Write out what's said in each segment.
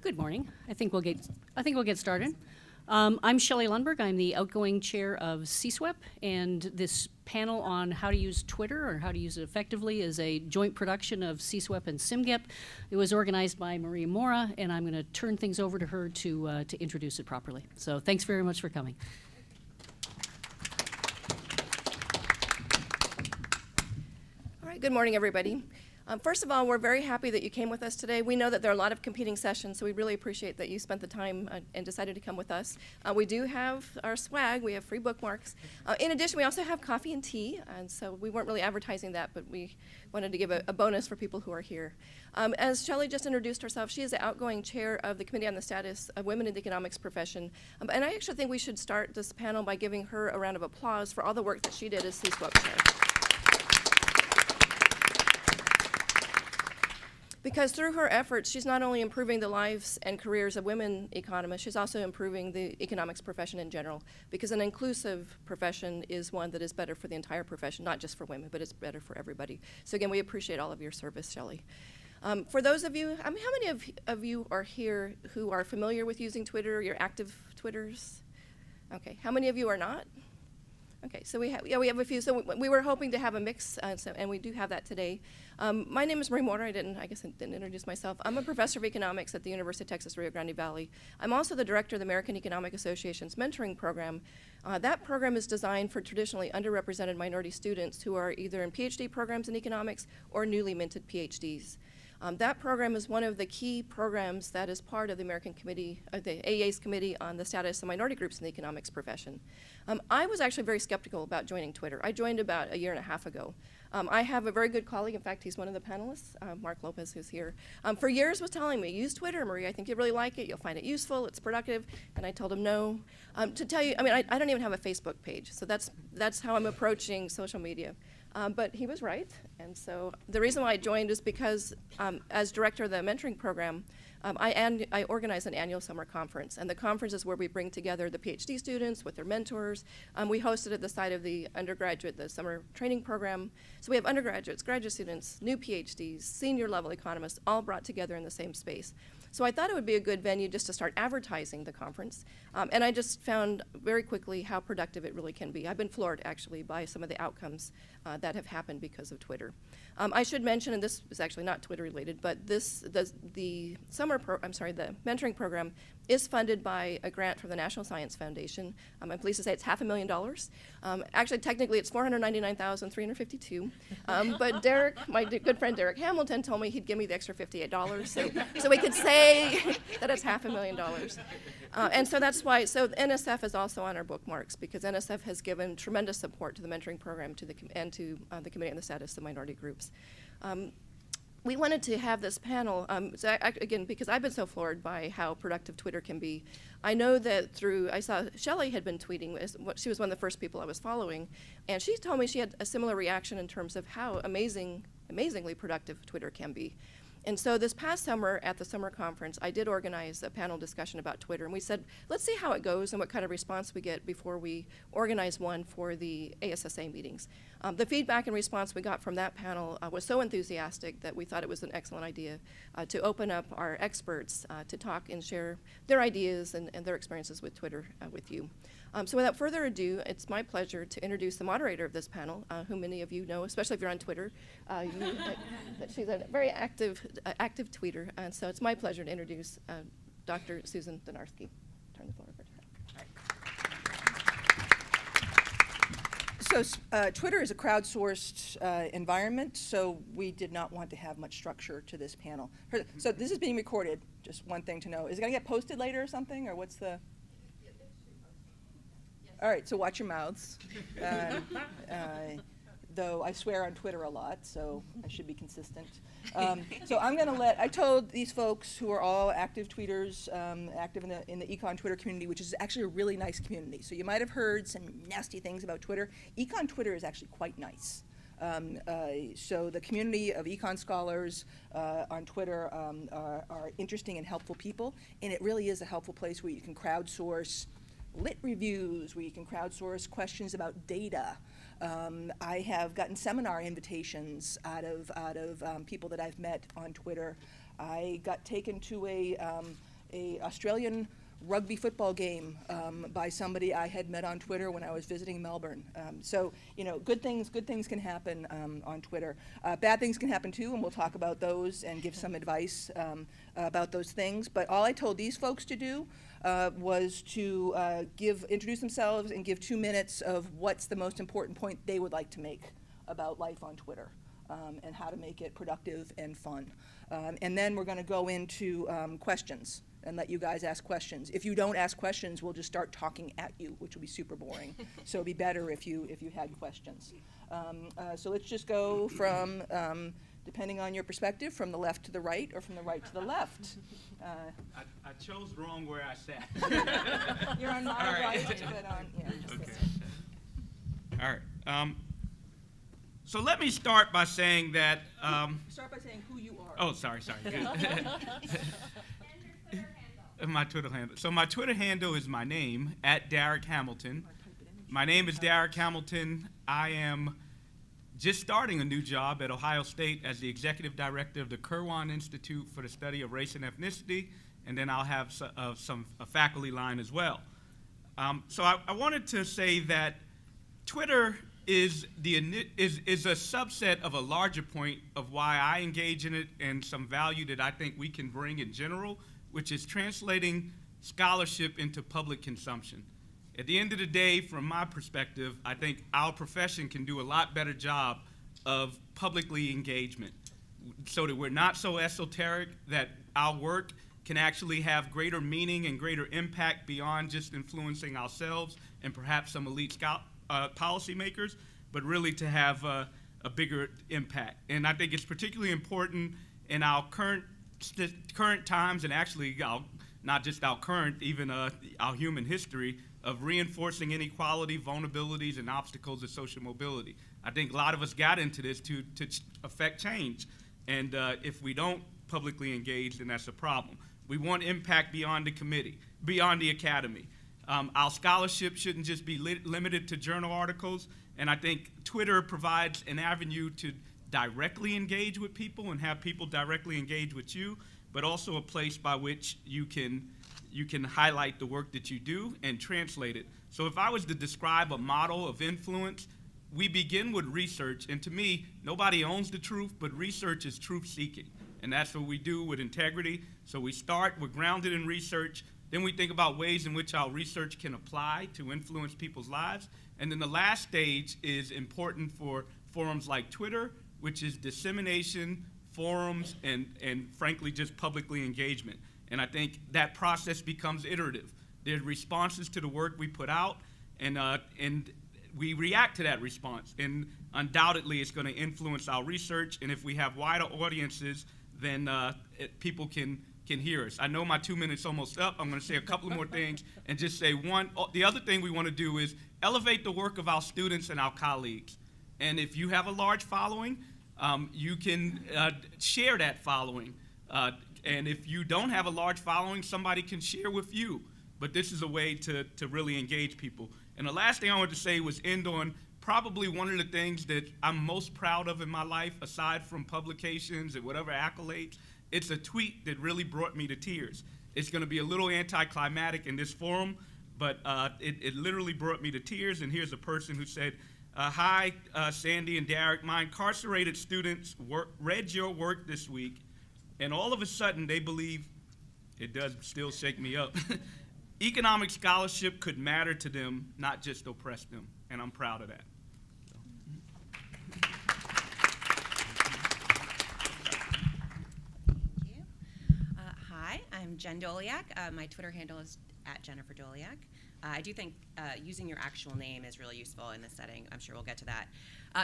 Good morning. I think we'll get started. I'm Shelley Lundberg. I'm the outgoing chair of CSWEP, and this panel on how to use Twitter or how to use it effectively is a joint production of CSWEP and CSMGEP. It was organized by Mora, and I'm going to turn things over to her to introduce it properly. So thanks very much for coming. All right, good morning, everybody. First of all, we're very happy that you came with us today. We know that there are a lot of competing sessions, so we really appreciate that you spent the time and decided to come with us. We do have our swag. We have free bookmarks. In addition, we also have coffee and tea, and so we weren't really advertising that, but we wanted to give a bonus for people who are here. As Shelley just introduced herself, she is the outgoing chair of the Committee on the Status of Women in the Economics Profession, and I actually think we should start this panel by giving her a round of applause for all the work that she did as CSWEP chair. Because through her efforts, she's not only improving the lives and careers of women economists, she's also improving the economics profession in general. Because an inclusive profession is one that is better for the entire profession, not just for women, but it's better for everybody. So again, we appreciate all of your service, Shelley. For those of you, how many of you are here who are familiar with using Twitter, you're active Twitters? Okay, how many of you are not? Okay, so we have a few. So we were hoping to have a mix, and we do have that today. My name is Mora. I guess I didn't introduce myself. I'm a professor of economics at the University of Texas Rio Grande Valley. I'm also the director of the American Economic Association's mentoring program. That program is designed for traditionally underrepresented minority students who are either in PhD programs in economics or newly minted PhDs. That program is one of the key programs that is part of the American Committee, the AEA's Committee on the Status of Minority Groups in the Economics Profession. I was actually very skeptical about joining Twitter. I joined about a year and a half ago. I have a very good colleague, in fact, he's one of the panelists, Mark Lopez, who's here. For years was telling me, use Twitter, Marie, I think you'll really like it, you'll find it useful, it's productive, and I told him no. To tell you, I don't even have a Facebook page, so that's how I'm approaching social media. But he was right, and so the reason why I joined is because as director of the mentoring program, I organize an annual summer conference, and the conference is where we bring together the PhD students with their mentors. We host it at the site of the undergraduate, the summer training program. So we have undergraduates, graduate students, new PhDs, senior level economists, all brought together in the same space. So I thought it would be a good venue just to start advertising the conference. And I just found very quickly how productive it really can be. I've been floored, actually, by some of the outcomes that have happened because of Twitter. I should mention, and this is actually not Twitter related, but the mentoring program is funded by a grant from the National Science Foundation. I'm pleased to say it's $500,000. Actually, technically, it's $499,352. But Darrick, my good friend Darrick Hamilton, told me he'd give me the extra $58, so we could say that it's $500,000. And so that's why, so NSF is also on our bookmarks, because NSF has given tremendous support to the mentoring program and to the Committee on the Status of Minority Groups. We wanted to have this panel, again, because I've been so floored by how productive Twitter can be. I know that I saw Shelley had been tweeting, she was one of the first people I was following, and she told me she had a similar reaction in terms of how amazingly productive Twitter can be. And so this past summer at the summer conference, I did organize a panel discussion about Twitter, and we said, let's see how it goes and what kind of response we get before we organize one for the ASSA meetings. The feedback and response we got from that panel was so enthusiastic that we thought it was an excellent idea to open up our experts to talk and share their ideas and their experiences with Twitter with you. So without further ado, it's my pleasure to introduce the moderator of this panel, who many of you know, especially if you're on Twitter. She's a very active tweeter, and so it's my pleasure to introduce Dr. Susan Dynarski. Turn the floor over to her. So Twitter is a crowdsourced environment, so we did not want to have much structure to this panel. So this is being recorded, just one thing to know. Is it going to get posted later or something, or what's the... All right, so watch your mouths. Though I swear on Twitter a lot, so I should be consistent. So I'm going to I told these folks who are all active tweeters, active in the Econ Twitter community, which is actually a really nice community. So you might have heard some nasty things about Twitter. Econ Twitter is actually quite nice. So the community of econ scholars on Twitter are interesting and helpful people, and it really is a helpful place where you can crowdsource lit reviews, where you can crowdsource questions about data. I have gotten seminar invitations out of people that I've met on Twitter. I got taken to a Australian rugby football game by somebody I had met on Twitter when I was visiting Melbourne. So, you know, good things can happen on Twitter. Bad things can happen too, and we'll talk about those and give some advice about those things. But all I told these folks to do was to introduce themselves and give 2 minutes of what's the most important point they would like to make about life on Twitter. And how to make it productive and fun. And then we're going to go into questions and let you guys ask questions. If you don't ask questions, we'll just start talking at you, which will be super boring. So it'd be better if you had questions. So let's just go from, depending on your perspective, from the left to the right or from the right to the left. I chose wrong where I sat. You're on my right, but on, yeah. Okay. All right. So let me start by saying that. Start by saying who you are. Oh, sorry. Good. My Twitter handle. So my Twitter handle is my name, @Darrick Hamilton. My name is Darrick Hamilton. I am just starting a new job at Ohio State as the executive director of the Kirwan Institute for the Study of Race and Ethnicity, and then I'll have a faculty line as well. So I wanted to say that Twitter is a subset of a larger point of why I engage in it and some value that I think we can bring in general, which is translating scholarship into public consumption. At the end of the day, from my perspective, I think our profession can do a lot better job of publicly engagement so that we're not so esoteric, that our work can actually have greater meaning and greater impact beyond just influencing ourselves and perhaps some elite policymakers, but really to have a bigger impact. And I think it's particularly important in our current times, and actually not just our current, even our human history, of reinforcing inequality, vulnerabilities, and obstacles of social mobility. I think a lot of us got into this to affect change. And if we don't publicly engage, then that's a problem. We want impact beyond the committee, beyond the academy. Our scholarship shouldn't just be limited to journal articles, and I think Twitter provides an avenue to directly engage with people and have people directly engage with you, but also a place by which you can highlight the work that you do and translate it. So if I was to describe a model of influence, we begin with research, and to me, nobody owns the truth, but research is truth-seeking, and that's what we do with integrity. So we're grounded in research. Then we think about ways in which our research can apply to influence people's lives. And then the last stage is important for forums like Twitter, which is dissemination, forums, and frankly, just publicly engagement. And I think that process becomes iterative. There's responses to the work we put out, and we react to that response. And undoubtedly, it's going to influence our research. And if we have wider audiences, then people can hear us. I know my 2 minutes almost up. I'm going to say a couple more things and just say one. The other thing we want to do is elevate the work of our students and our colleagues. And if you have a large following, you can share that following. And if you don't have a large following, somebody can share with you. But this is a way to really engage people. And the last thing I wanted to say was end on probably one of the things that I'm most proud of in my life, aside from publications and whatever accolades. It's a tweet that really brought me to tears. It's going to be a little anticlimactic in this forum, but it literally brought me to tears. And here's a person who said, hi, Sandy and Darrick, my incarcerated students read your work this week, and all of a sudden they believe, it does still shake me up, economic scholarship could matter to them, not just oppress them. And I'm proud of that. I'm Jen Doleac. My Twitter handle is @Jennifer Doleac. I do think using your actual name is really useful in this setting. I'm sure we'll get to that.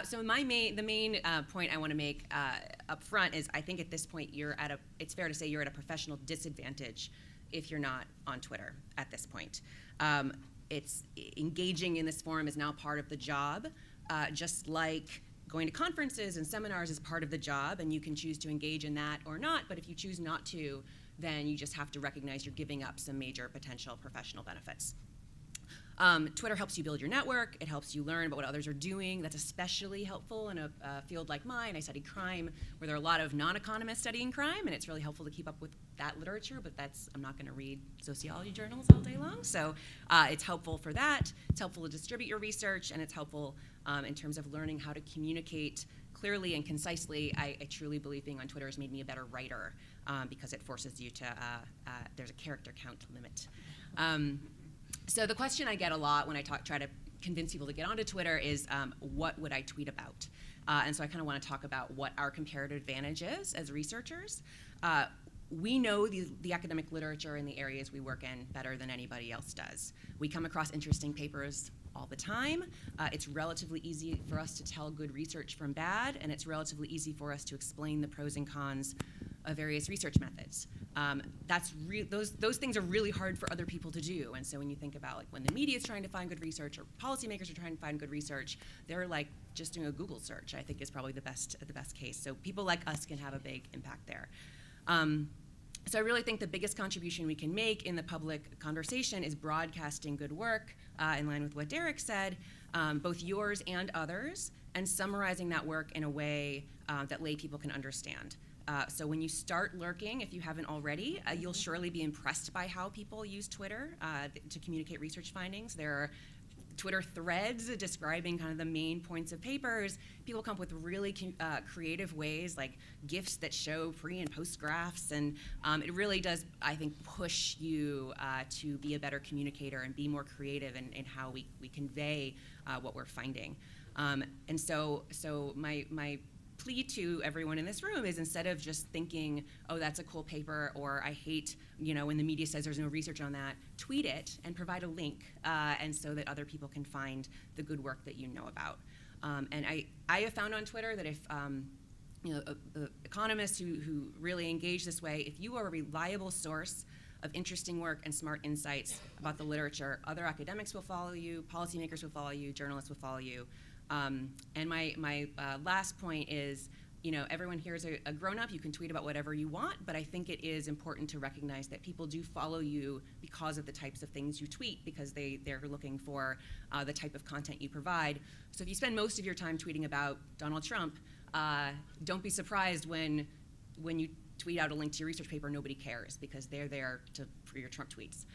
So the main point I want to make up front is I think at this point it's fair to say you're at a professional disadvantage if you're not on Twitter at this point. It's engaging in this forum is now part of the job, just like going to conferences and seminars is part of the job, and you can choose to engage in that or not, but if you choose not to, then you just have to recognize you're giving up some major potential professional benefits. Twitter helps you build your network. It helps you learn about what others are doing. That's especially helpful in a field like mine. I studied crime, where there are a lot of non-economists studying crime, and it's really helpful to keep up with that literature, but I'm not going to read sociology journals all day long. So it's helpful for that. It's helpful to distribute your research, and it's helpful in terms of learning how to communicate clearly and concisely. I truly believe being on Twitter has made me a better writer because it forces you to, there's a character count limit. So the question I get a lot when I try to convince people to get onto Twitter is, what would I tweet about? And so I kind of want to talk about what our comparative advantage is as researchers. We know the academic literature in the areas we work in better than anybody else does. We come across interesting papers all the time. It's relatively easy for us to tell good research from bad, and it's relatively easy for us to explain the pros and cons of various research methods. Those things are really hard for other people to do. And so when you think about like when the media is trying to find good research or policymakers are trying to find good research, they're like just doing a Google search, I think is probably the best case. So people like us can have a big impact there. So I really think the biggest contribution we can make in the public conversation is broadcasting good work, in line with what Darrick said, both yours and others, and summarizing that work in a way that lay people can understand. So when you start lurking, if you haven't already, you'll surely be impressed by how people use Twitter to communicate research findings. There are Twitter threads describing kind of the main points of papers. People come up with really creative ways, like GIFs that show pre and post graphs, and it really does, I think, push you to be a better communicator and be more creative in how we convey what we're finding. And so my plea to everyone in this room is, instead of just thinking, oh, that's a cool paper, or I hate, when the media says there's no research on that, tweet it and provide a link, and so that other people can find the good work that you know about. And I have found on Twitter that if economists who really engage this way, if you are a reliable source of interesting work and smart insights about the literature, other academics will follow you, policymakers will follow you, journalists will follow you. And my last point is, everyone here is a grown-up. You can tweet about whatever you want, but I think it is important to recognize that people do follow you because of the types of things you tweet, because they're looking for the type of content you provide. So if you spend most of your time tweeting about Donald Trump, don't be surprised when you tweet out a link to your research paper, nobody cares, because they're there for your Trump tweets.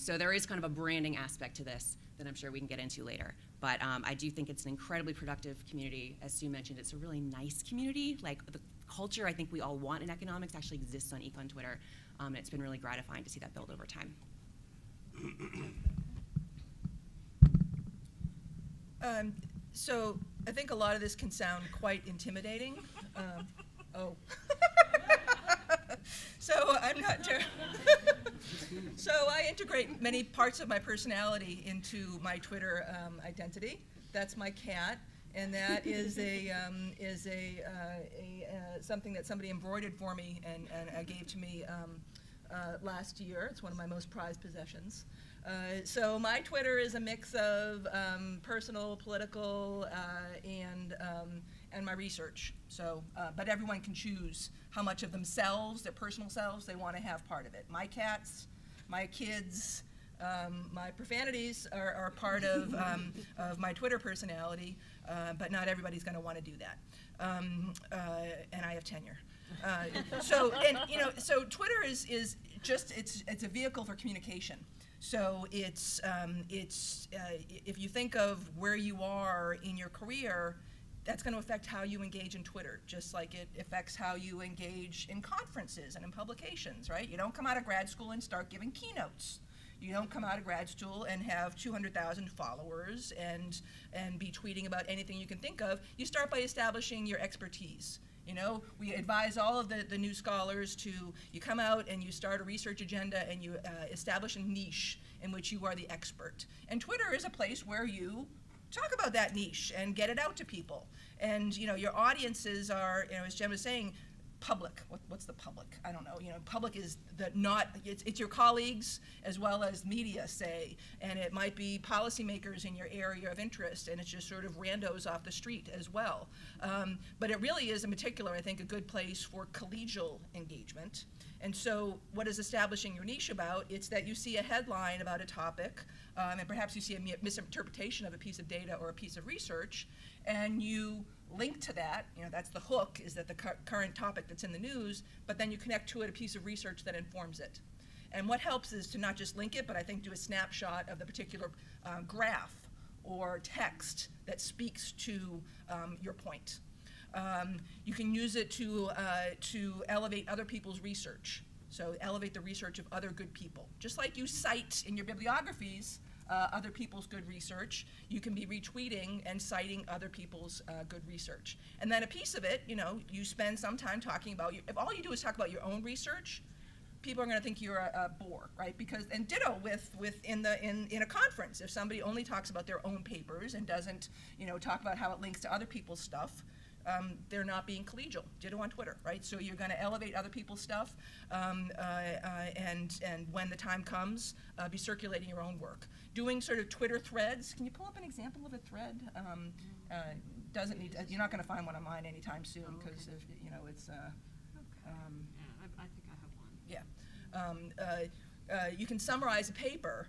So there is kind of a branding aspect to this that I'm sure we can get into later. But I do think it's an incredibly productive community. As Sue mentioned, it's a really nice community. Like, the culture I think we all want in economics actually exists on Econ Twitter, and it's been really gratifying to see that build over time. So I think a lot of this can sound quite intimidating. So I'm not So I integrate many parts of my personality into my Twitter identity. That's my cat, and that is something that somebody embroidered for me and gave to me last year. It's one of my most prized possessions. So my Twitter is a mix of personal, political, and my research. So, but everyone can choose how much of themselves, their personal selves, they want to have part of it. My cats, my kids, my profanities are part of my Twitter personality, but not everybody's going to want to do that. And I have tenure. So Twitter is just it's a vehicle for communication. So it's if you think of where you are in your career, that's going to affect how you engage in Twitter, just like it affects how you engage in conferences and in publications, right? You don't come out of grad school and start giving keynotes. You don't come out of grad school and have 200,000 followers and be tweeting about anything you can think of. You start by establishing your expertise. We advise all of the new scholars you come out and you start a research agenda and you establish a niche in which you are the expert. And Twitter is a place where you talk about that niche and get it out to people. And your audiences are, as Jen was saying, public. What's the public? I don't know. Public is it's your colleagues as well as media, say, and it might be policymakers in your area of interest, and it's just sort of randos off the street as well. But it really is, in particular, I think, a good place for collegial engagement. And so what is establishing your niche about? It's that you see a headline about a topic, and perhaps you see a misinterpretation of a piece of data or a piece of research, and you link to that. That's the hook, is that the current topic that's in the news, but then you connect to it a piece of research that informs it. And what helps is to not just link it, but I think do a snapshot of the particular graph or text that speaks to your point. You can use it to elevate other people's research. So elevate the research of other good people. Just like you cite in your bibliographies other people's good research, you can be retweeting and citing other people's good research. And then a piece of it, you spend some time talking about, if all you do is talk about your own research, people are going to think you're a bore, right? And ditto in a conference, if somebody only talks about their own papers and doesn't, talk about how it links to other people's stuff, they're not being collegial. Ditto on Twitter, right? So you're going to elevate other people's stuff, and when the time comes, be circulating your own work. Doing sort of Twitter threads. Can you pull up an example of a thread? Doesn't need. You're not going to find one of mine anytime soon because it's. I think I have one. Yeah. You can summarize a paper,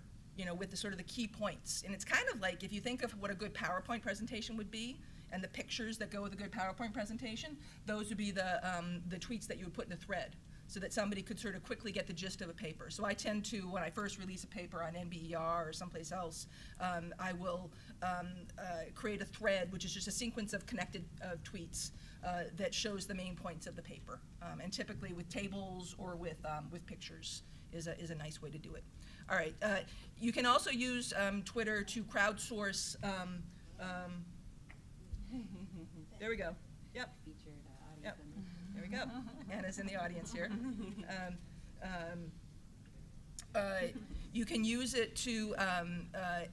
with the sort of the key points, and it's kind of like if you think of what a good PowerPoint presentation would be, and the pictures that go with a good PowerPoint presentation, those would be the tweets that you would put in the thread, so that somebody could sort of quickly get the gist of a paper. So I tend to, when I first release a paper on NBER or someplace else, I will create a thread, which is just a sequence of connected tweets that shows the main points of the paper, and typically with tables or with pictures is a nice way to do it. All right, you can also use Twitter to crowdsource. There we go. Yep. Yep. There we go. Anna's in the audience here. You can use it to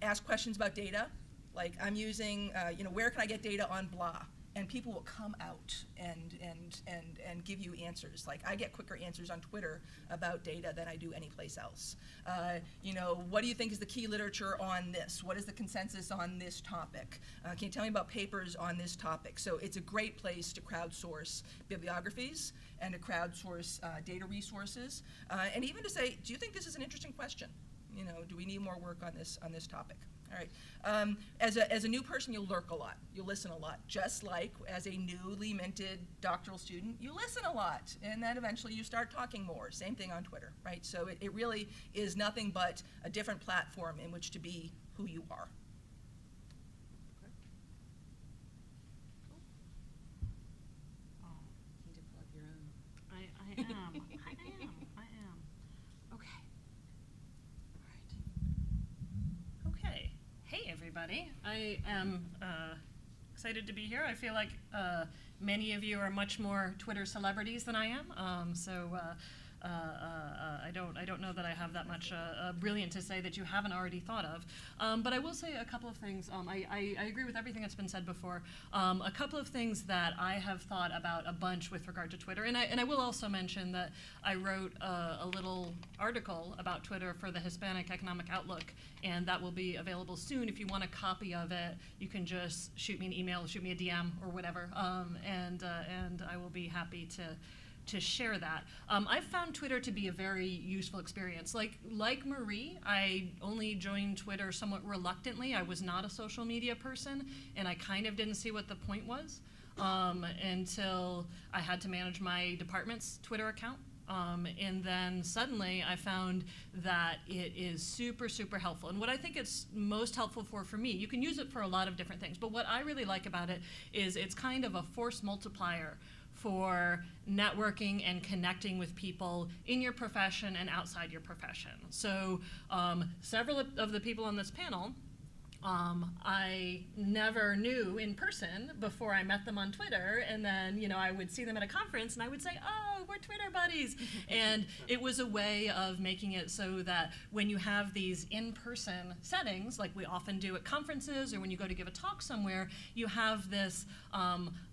ask questions about data. Like I'm using, where can I get data on blah? And people will come out and give you answers. Like I get quicker answers on Twitter about data than I do anyplace else. What do you think is the key literature on this? What is the consensus on this topic? Can you tell me about papers on this topic? So it's a great place to crowdsource bibliographies and to crowdsource data resources, and even to say, do you think this is an interesting question? Do we need more work on this topic? All right. As a new person, you'll lurk a lot. You'll listen a lot. Just like as a newly minted doctoral student, you listen a lot, and then eventually you start talking more. Same thing on Twitter, right? So it really is nothing but a different platform in which to be who you are. Need to pull up your own. I am. Okay. All right. Okay. Hey, everybody. I am excited to be here. I feel like many of you are much more Twitter celebrities than I am. I don't know that I have that much brilliant to say that you haven't already thought of. But I will say a couple of things. I agree with everything that's been said before. A couple of things that I have thought about a bunch with regard to Twitter. And I will also mention that I wrote a little article about Twitter for the Hispanic Economic Outlook, and that will be available soon. If you want a copy of it, you can just shoot me an email, shoot me a DM or whatever, and I will be happy to share that. I've found Twitter to be a very useful experience. Like Marie, I only joined Twitter somewhat reluctantly. I was not a social media person, and I kind of didn't see what the point was until I had to manage my department's Twitter account. And then suddenly I found that it is super, super helpful. And what I think it's most helpful for me, you can use it for a lot of different things, but what I really like about it is it's kind of a force multiplier for networking and connecting with people in your profession and outside your profession. So several of the people on this panel I never knew in person before I met them on Twitter, and then, you know, I would see them at a conference and I would say, oh, we're Twitter buddies. And it was a way of making it so that when you have these in-person settings, like we often do at conferences or when you go to give a talk somewhere, you have this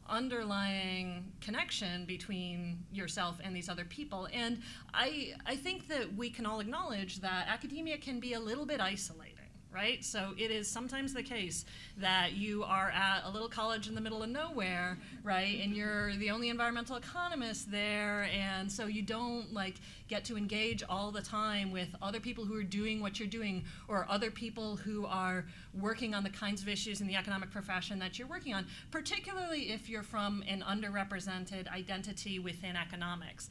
underlying connection between yourself and these other people. And I think that we can all acknowledge that academia can be a little bit isolating, right? So it is sometimes the case that you are at a little college in the middle of nowhere, right? And you're the only environmental economist there, and so you don't like get to engage all the time with other people who are doing what you're doing, or other people who are working on the kinds of issues in the economic profession that you're working on, particularly if you're from an underrepresented identity within economics.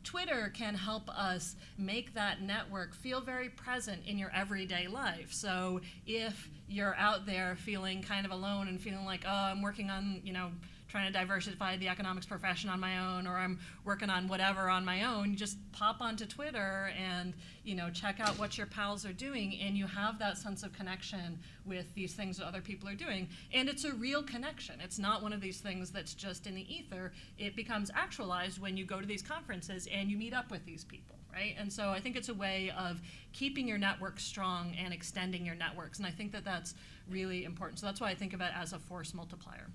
Twitter can help us make that network feel very present in your everyday life. So if you're out there feeling kind of alone and feeling like, oh, I'm working on, you know, trying to diversify the economics profession on my own, or I'm working on whatever on my own, you just pop onto Twitter and, you know, check out what your pals are doing, and you have that sense of connection with these things that other people are doing. And it's a real connection. It's not one of these things that's just in the ether. It becomes actualized when you go to these conferences and you meet up with these people, right? And so I think it's a way of keeping your network strong and extending your networks, and I think that that's really important. So that's why I think of it as a force multiplier.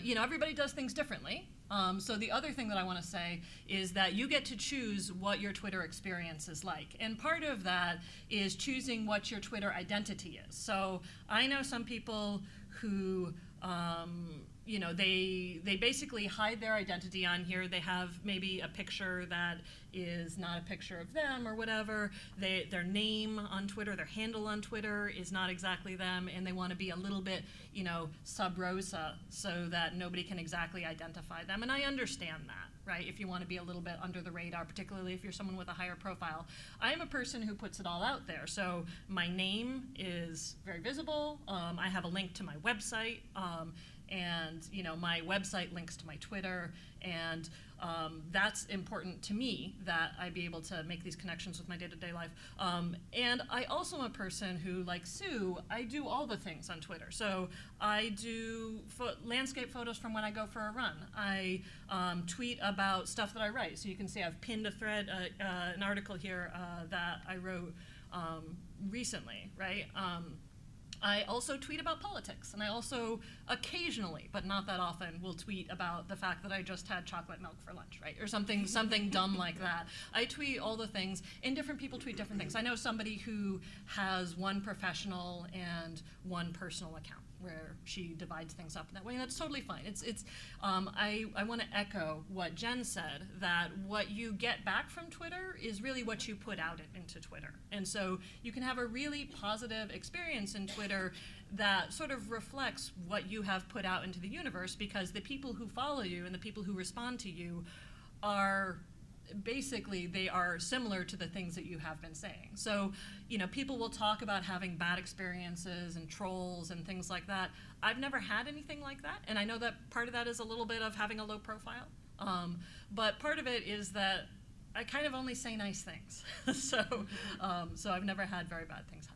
You know, everybody does things differently. So the other thing that I want to say is that you get to choose what your Twitter experience is like. And part of that is choosing what your Twitter identity is. So I know some people who, you know, they basically hide their identity on here. They have maybe a picture that is not a picture of them or whatever. Their name on Twitter, their handle on Twitter is not exactly them, and they want to be a little bit, you know, sub rosa so that nobody can exactly identify them. And I understand that, right? If you want to be a little bit under the radar, particularly if you're someone with a higher profile. I am a person who puts it all out there. So my name is very visible. I have a link to my website. And, you know, my website links to my Twitter, and that's important to me, that I be able to make these connections with my day-to-day life. And I also am a person who, like Sue, I do all the things on Twitter. So I do landscape photos from when I go for a run. I tweet about stuff that I write. So you can see I've pinned a thread, an article here that I wrote recently, right? I also tweet about politics, and I also occasionally, but not that often, will tweet about the fact that I just had chocolate milk for lunch, right? Or something dumb like that. I tweet all the things, and different people tweet different things. I know somebody who has one professional and one personal account, where she divides things up in that way, and that's totally fine. I want to echo what Jen said, that what you get back from Twitter is really what you put out into Twitter. And so you can have a really positive experience in Twitter that sort of reflects what you have put out into the universe, because the people who follow you and the people who respond to you are basically, they are similar to the things that you have been saying. So, you know, people will talk about having bad experiences and trolls and things like that. I've never had anything like that, and I know that part of that is a little bit of having a low profile, but part of it is that I kind of only say nice things. So I've never had very bad things happen.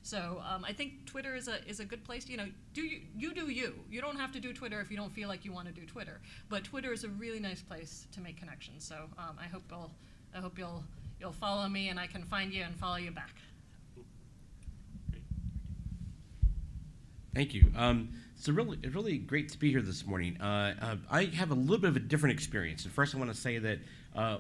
So I think Twitter is a good place. You know, you do you. You don't have to do Twitter if you don't feel like you want to do Twitter. But Twitter is a really nice place to make connections. So I hope you'll follow me, and I can find you and follow you back. Thank you. It's really great to be here this morning. I have a little bit of a different experience. And first, I want to say that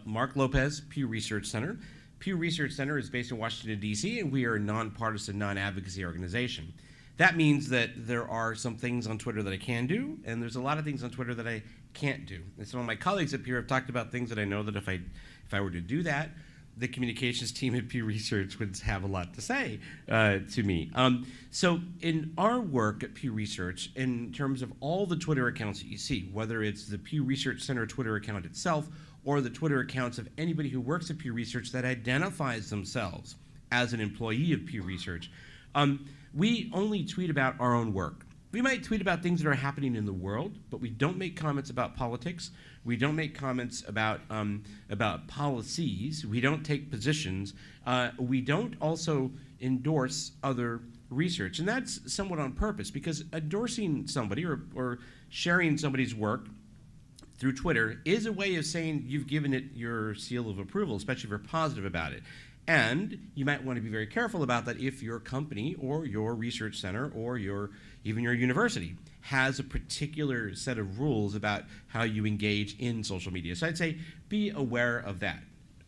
Mark Lopez, Pew Research Center. Pew Research Center is based in Washington, D.C., and we are a nonpartisan, non-advocacy organization. That means that there are some things on Twitter that I can do, and there's a lot of things on Twitter that I can't do. And some of my colleagues up here have talked about things that I know that if I were to do that, the communications team at Pew Research would have a lot to say to me. So in our work at Pew Research, in terms of all the Twitter accounts that you see, whether it's the Pew Research Center Twitter account itself or the Twitter accounts of anybody who works at Pew Research that identifies themselves as an employee of Pew Research, we only tweet about our own work. We might tweet about things that are happening in the world, but we don't make comments about politics. We don't make comments about policies. We don't take positions. We don't also endorse other research. And that's somewhat on purpose, because endorsing somebody or sharing somebody's work through Twitter is a way of saying you've given it your seal of approval, especially if you're positive about it. And you might want to be very careful about that if your company or your research center or even your university has a particular set of rules about how you engage in social media. So I'd say be aware of that.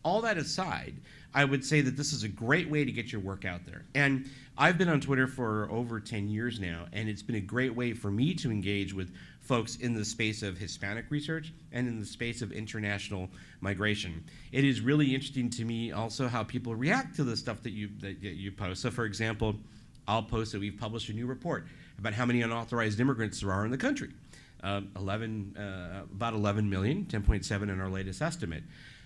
All that aside, I would say that this is a great way to get your work out there. And I've been on Twitter for over 10 years now, and it's been a great way for me to engage with folks in the space of Hispanic research and in the space of international migration. It is really interesting to me also how people react to the stuff that you post. So for example, I'll post that we've published a new report about how many unauthorized immigrants there are in the country. About 11 million, 10.7 in our latest estimate.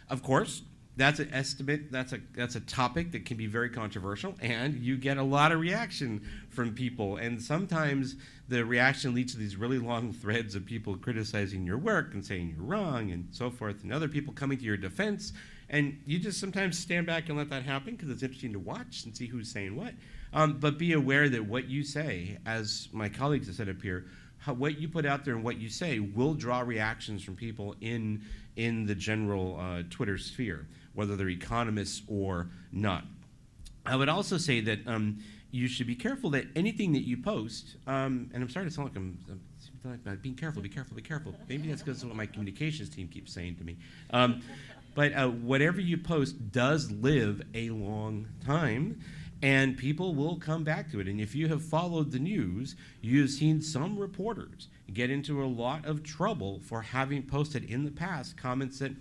Of course, that's an estimate, that's a topic that can be very controversial, and you get a lot of reaction from people, and sometimes the reaction leads to these really long threads of people criticizing your work and saying you're wrong and so forth, and other people coming to your defense, and you just sometimes stand back and let that happen because it's interesting to watch and see who's saying what. But be aware that what you say, as my colleagues have said up here, what you put out there and what you say will draw reactions from people in the general Twitter sphere, whether they're economists or not. I would also say that you should be careful that anything that you post, and I'm starting to sound like I'm being careful, be careful, be careful. Maybe that's because of what my communications team keeps saying to me. But whatever you post does live a long time, and people will come back to it. And if you have followed the news, you've seen some reporters get into a lot of trouble for having posted in the past comments that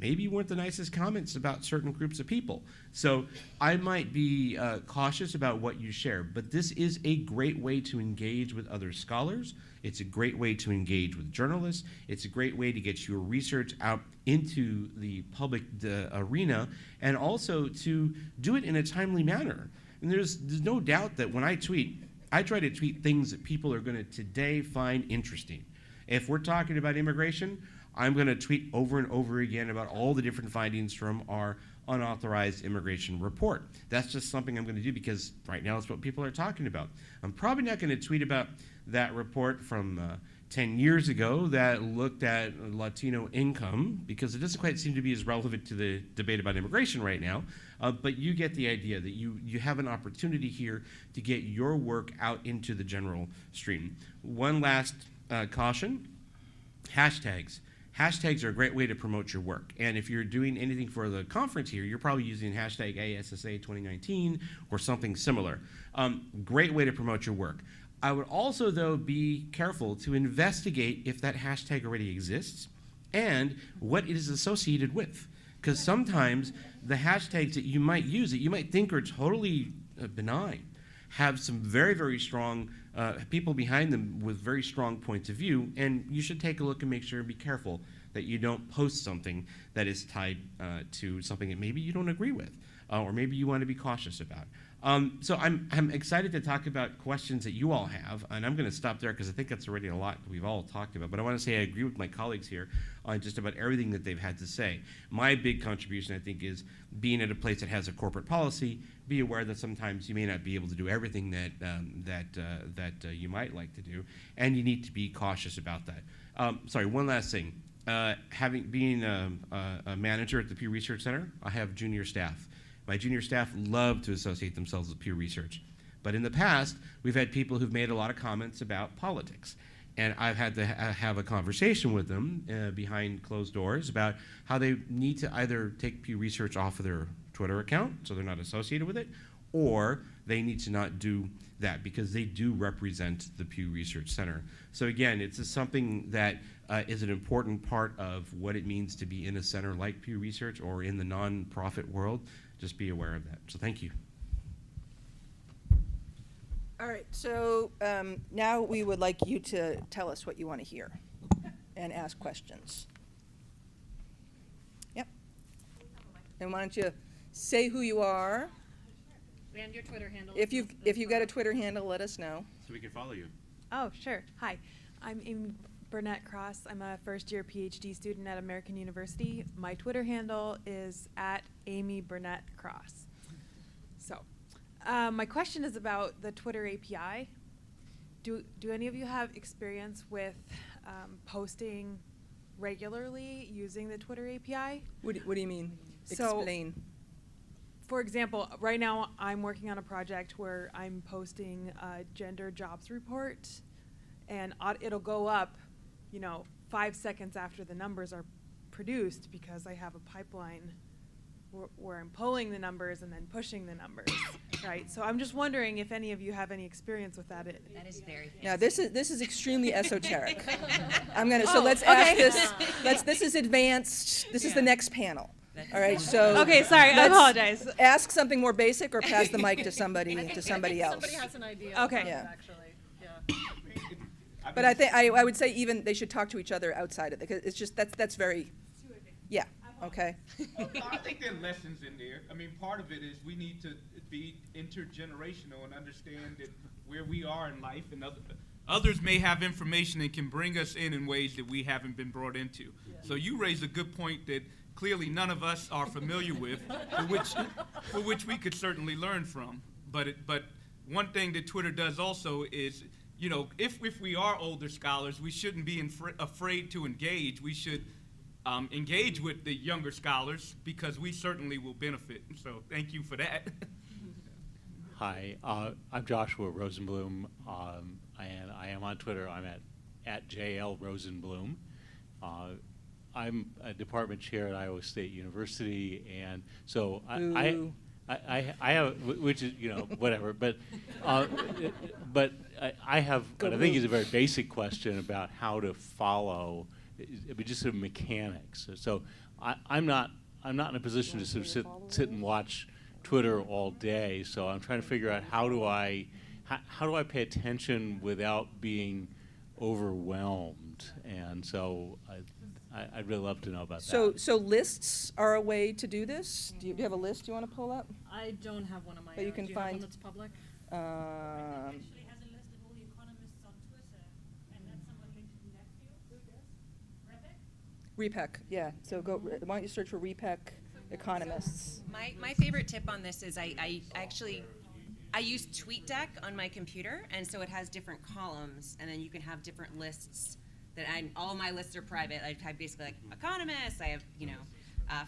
maybe weren't the nicest comments about certain groups of people. So I might be cautious about what you share, but this is a great way to engage with other scholars. It's a great way to engage with journalists. It's a great way to get your research out into the public arena, and also to do it in a timely manner. And there's no doubt that when I tweet, I try to tweet things that people are going to today find interesting. If we're talking about immigration, I'm going to tweet over and over again about all the different findings from our unauthorized immigration report. That's just something I'm going to do because right now it's what people are talking about. I'm probably not going to tweet about that report from 10 years ago that looked at Latino income because it doesn't quite seem to be as relevant to the debate about immigration right now. But you get the idea that you have an opportunity here to get your work out into the general stream. One last caution, hashtags. Hashtags are a great way to promote your work. And if you're doing anything for the conference here, you're probably using hashtag ASSA 2019 or something similar. Great way to promote your work. I would also, though, be careful to investigate if that hashtag already exists and what it is associated with. Because sometimes the hashtags that you might use, that you might think are totally benign, have some very, very strong people behind them with very strong points of view, and you should take a look and make sure and be careful that you don't post something that is tied to something that maybe you don't agree with, or maybe you want to be cautious about. So I'm excited to talk about questions that you all have, and I'm going to stop there because I think that's already a lot we've all talked about. But I want to say I agree with my colleagues here on just about everything that they've had to say. My big contribution, I think, is being at a place that has a corporate policy. Be aware that sometimes you may not be able to do everything that you might like to do, and you need to be cautious about that. Sorry, one last thing. Being a manager at the Pew Research Center, I have junior staff. My junior staff love to associate themselves with Pew Research. But in the past, we've had people who've made a lot of comments about politics. And I've had to have a conversation with them behind closed doors about how they need to either take Pew Research off of their Twitter account so they're not associated with it, or they need to not do that because they do represent the Pew Research Center. So again, it's something that is an important part of what it means to be in a center like Pew Research or in the nonprofit world. Just be aware of that. So thank you. All right, so now we would like you to tell us what you want to hear and ask questions. Yep. And why don't you say who you are? And your Twitter handle. If you've got a Twitter handle, let us know. So we can follow you. Oh, sure. Hi, I'm Amy Burnett Cross. I'm a first-year PhD student at American University. My Twitter handle is @Amy Burnett Cross. So, my question is about the Twitter API. Do any of you have experience with posting regularly using the Twitter API? What do you mean? So- Explain. For example, right now I'm working on a project where I'm posting a gender jobs report, and it'll go up, 5 seconds after the numbers are produced, because I have a pipeline where I'm pulling the numbers and then pushing the numbers, right? So I'm just wondering if any of you have any experience with that. That is very fancy. Now this is extremely esoteric. Oh, Let's ask this. This is advanced. This is the next panel. All right. So Okay, sorry, I let's apologize. Ask something more basic, or pass the mic to somebody else. Somebody has an idea. Okay. Yeah. Actually, yeah. But I think I would say even they should talk to each other outside of it, because it's just that's very. Yeah. Okay. I think there are lessons in there. I mean, part of it is we need to be intergenerational and understand that where we are in life, and others may have information and can bring us in ways that we haven't been brought into. So you raise a good point that clearly none of us are familiar with, for which we could certainly learn from. But one thing that Twitter does also is, if we are older scholars, we shouldn't be afraid to engage. We should engage with the younger scholars, because we certainly will benefit. So thank you for that. Hi, I'm Joshua Rosenblum, and I am on Twitter. I'm at JL Rosenblum. I'm a department chair at Iowa State University, and so I have, which is whatever, but I have what I think is a very basic question about how to follow, just sort of mechanics. So I'm not in a position to sort of sit and watch Twitter all day. So I'm trying to figure out how do I pay attention without being overwhelmed, and so I'd really love to know about that. So lists are a way to do this. Do you have a list you want to pull up? I don't have one of my But you own. can Do you have find- one that's public? Actually has a list of all the economists on Twitter, and that's someone linked to that field. Who does? REPEC, yeah. So why don't you search for REPEC economists? My favorite tip on this is I use TweetDeck on my computer, and so it has different columns, and then you can have different lists. All my lists are private. I have basically like economists. I have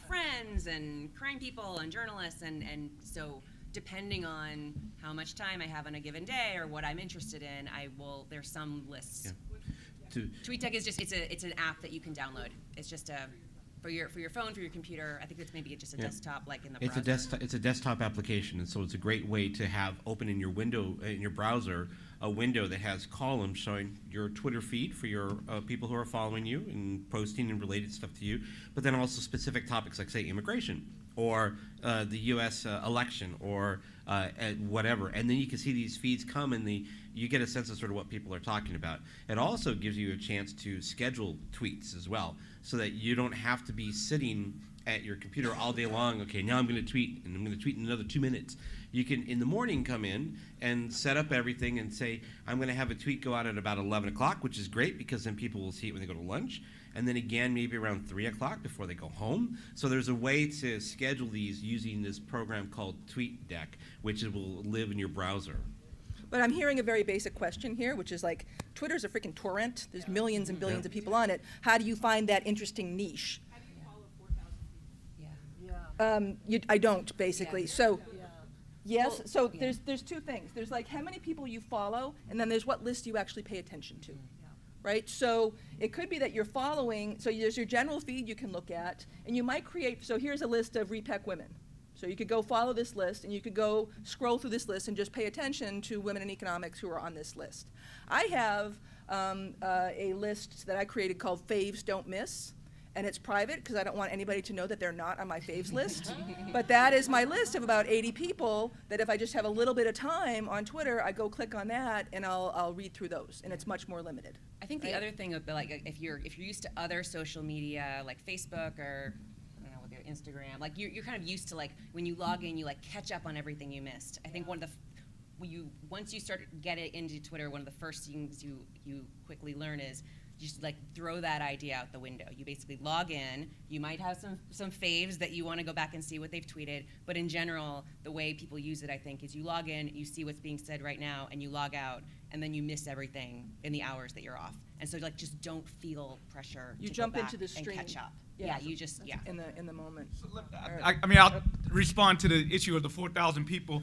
friends and crime people and journalists, and so depending on how much time I have on a given day or what I'm interested in, there's some lists. Yeah. TweetDeck is it's an app that you can download. It's just for your phone, for your computer. I think it's maybe just a desktop, like in the browser. It's a desktop application, and so it's a great way to have open in your window in your browser a window that has columns showing your Twitter feed for your people who are following you and posting and related stuff to you, but then also specific topics like, say, immigration or the U.S. Election or whatever. And then you can see these feeds come, and you get a sense of sort of what people are talking about. It also gives you a chance to schedule tweets as well, so that you don't have to be sitting at your computer all day long. Okay, now I'm going to tweet, and I'm going to tweet in another 2 minutes. You can, in the morning, come in and set up everything and say, I'm going to have a tweet go out at about 11 o'clock, which is great because then people will see it when they go to lunch. And then again, maybe around 3 o'clock before they go home. So there's a way to schedule these using this program called TweetDeck, which will live in your browser. But I'm hearing a very basic question here, which is like, Twitter's a freaking torrent. There's millions and billions of people on it. How do you find that interesting niche? How do you follow 4,000 people? Yeah. I don't, basically. So, Yeah. yes, so there's two things. There's like how many people you follow, and then there's what list you actually pay attention to. Right? So it could be that you're following, so there's your general feed you can look at, and you might create, so here's a list of REPEC women. So you could go follow this list, and you could go scroll through this list and just pay attention to women in economics who are on this list. I have a list that I created called Faves Don't Miss, and it's private because I don't want anybody to know that they're not on my faves list. But that is my list of about 80 people that if I just have a little bit of time on Twitter, I go click on that and I'll read through those, and it's much more limited. I think the other thing would be like if you're used to other social media like Facebook or I don't know, with your Instagram, like you're kind of used to like when you log in, you like catch up on everything you missed. I think one once you start get it into Twitter, one of the first things you quickly learn is just like throw that idea out the window. You basically log in. You might have some faves that you want to go back and see what they've tweeted, but in general, the way people use it, I think, is you log in, you see what's being said right now, and you log out, and then you miss everything in the hours that you're off. And so like just don't feel pressure You to jump go back into the stream. and catch up. Yeah. Yeah, you just In the moment. I mean, I'll respond to the issue of the 4,000 people.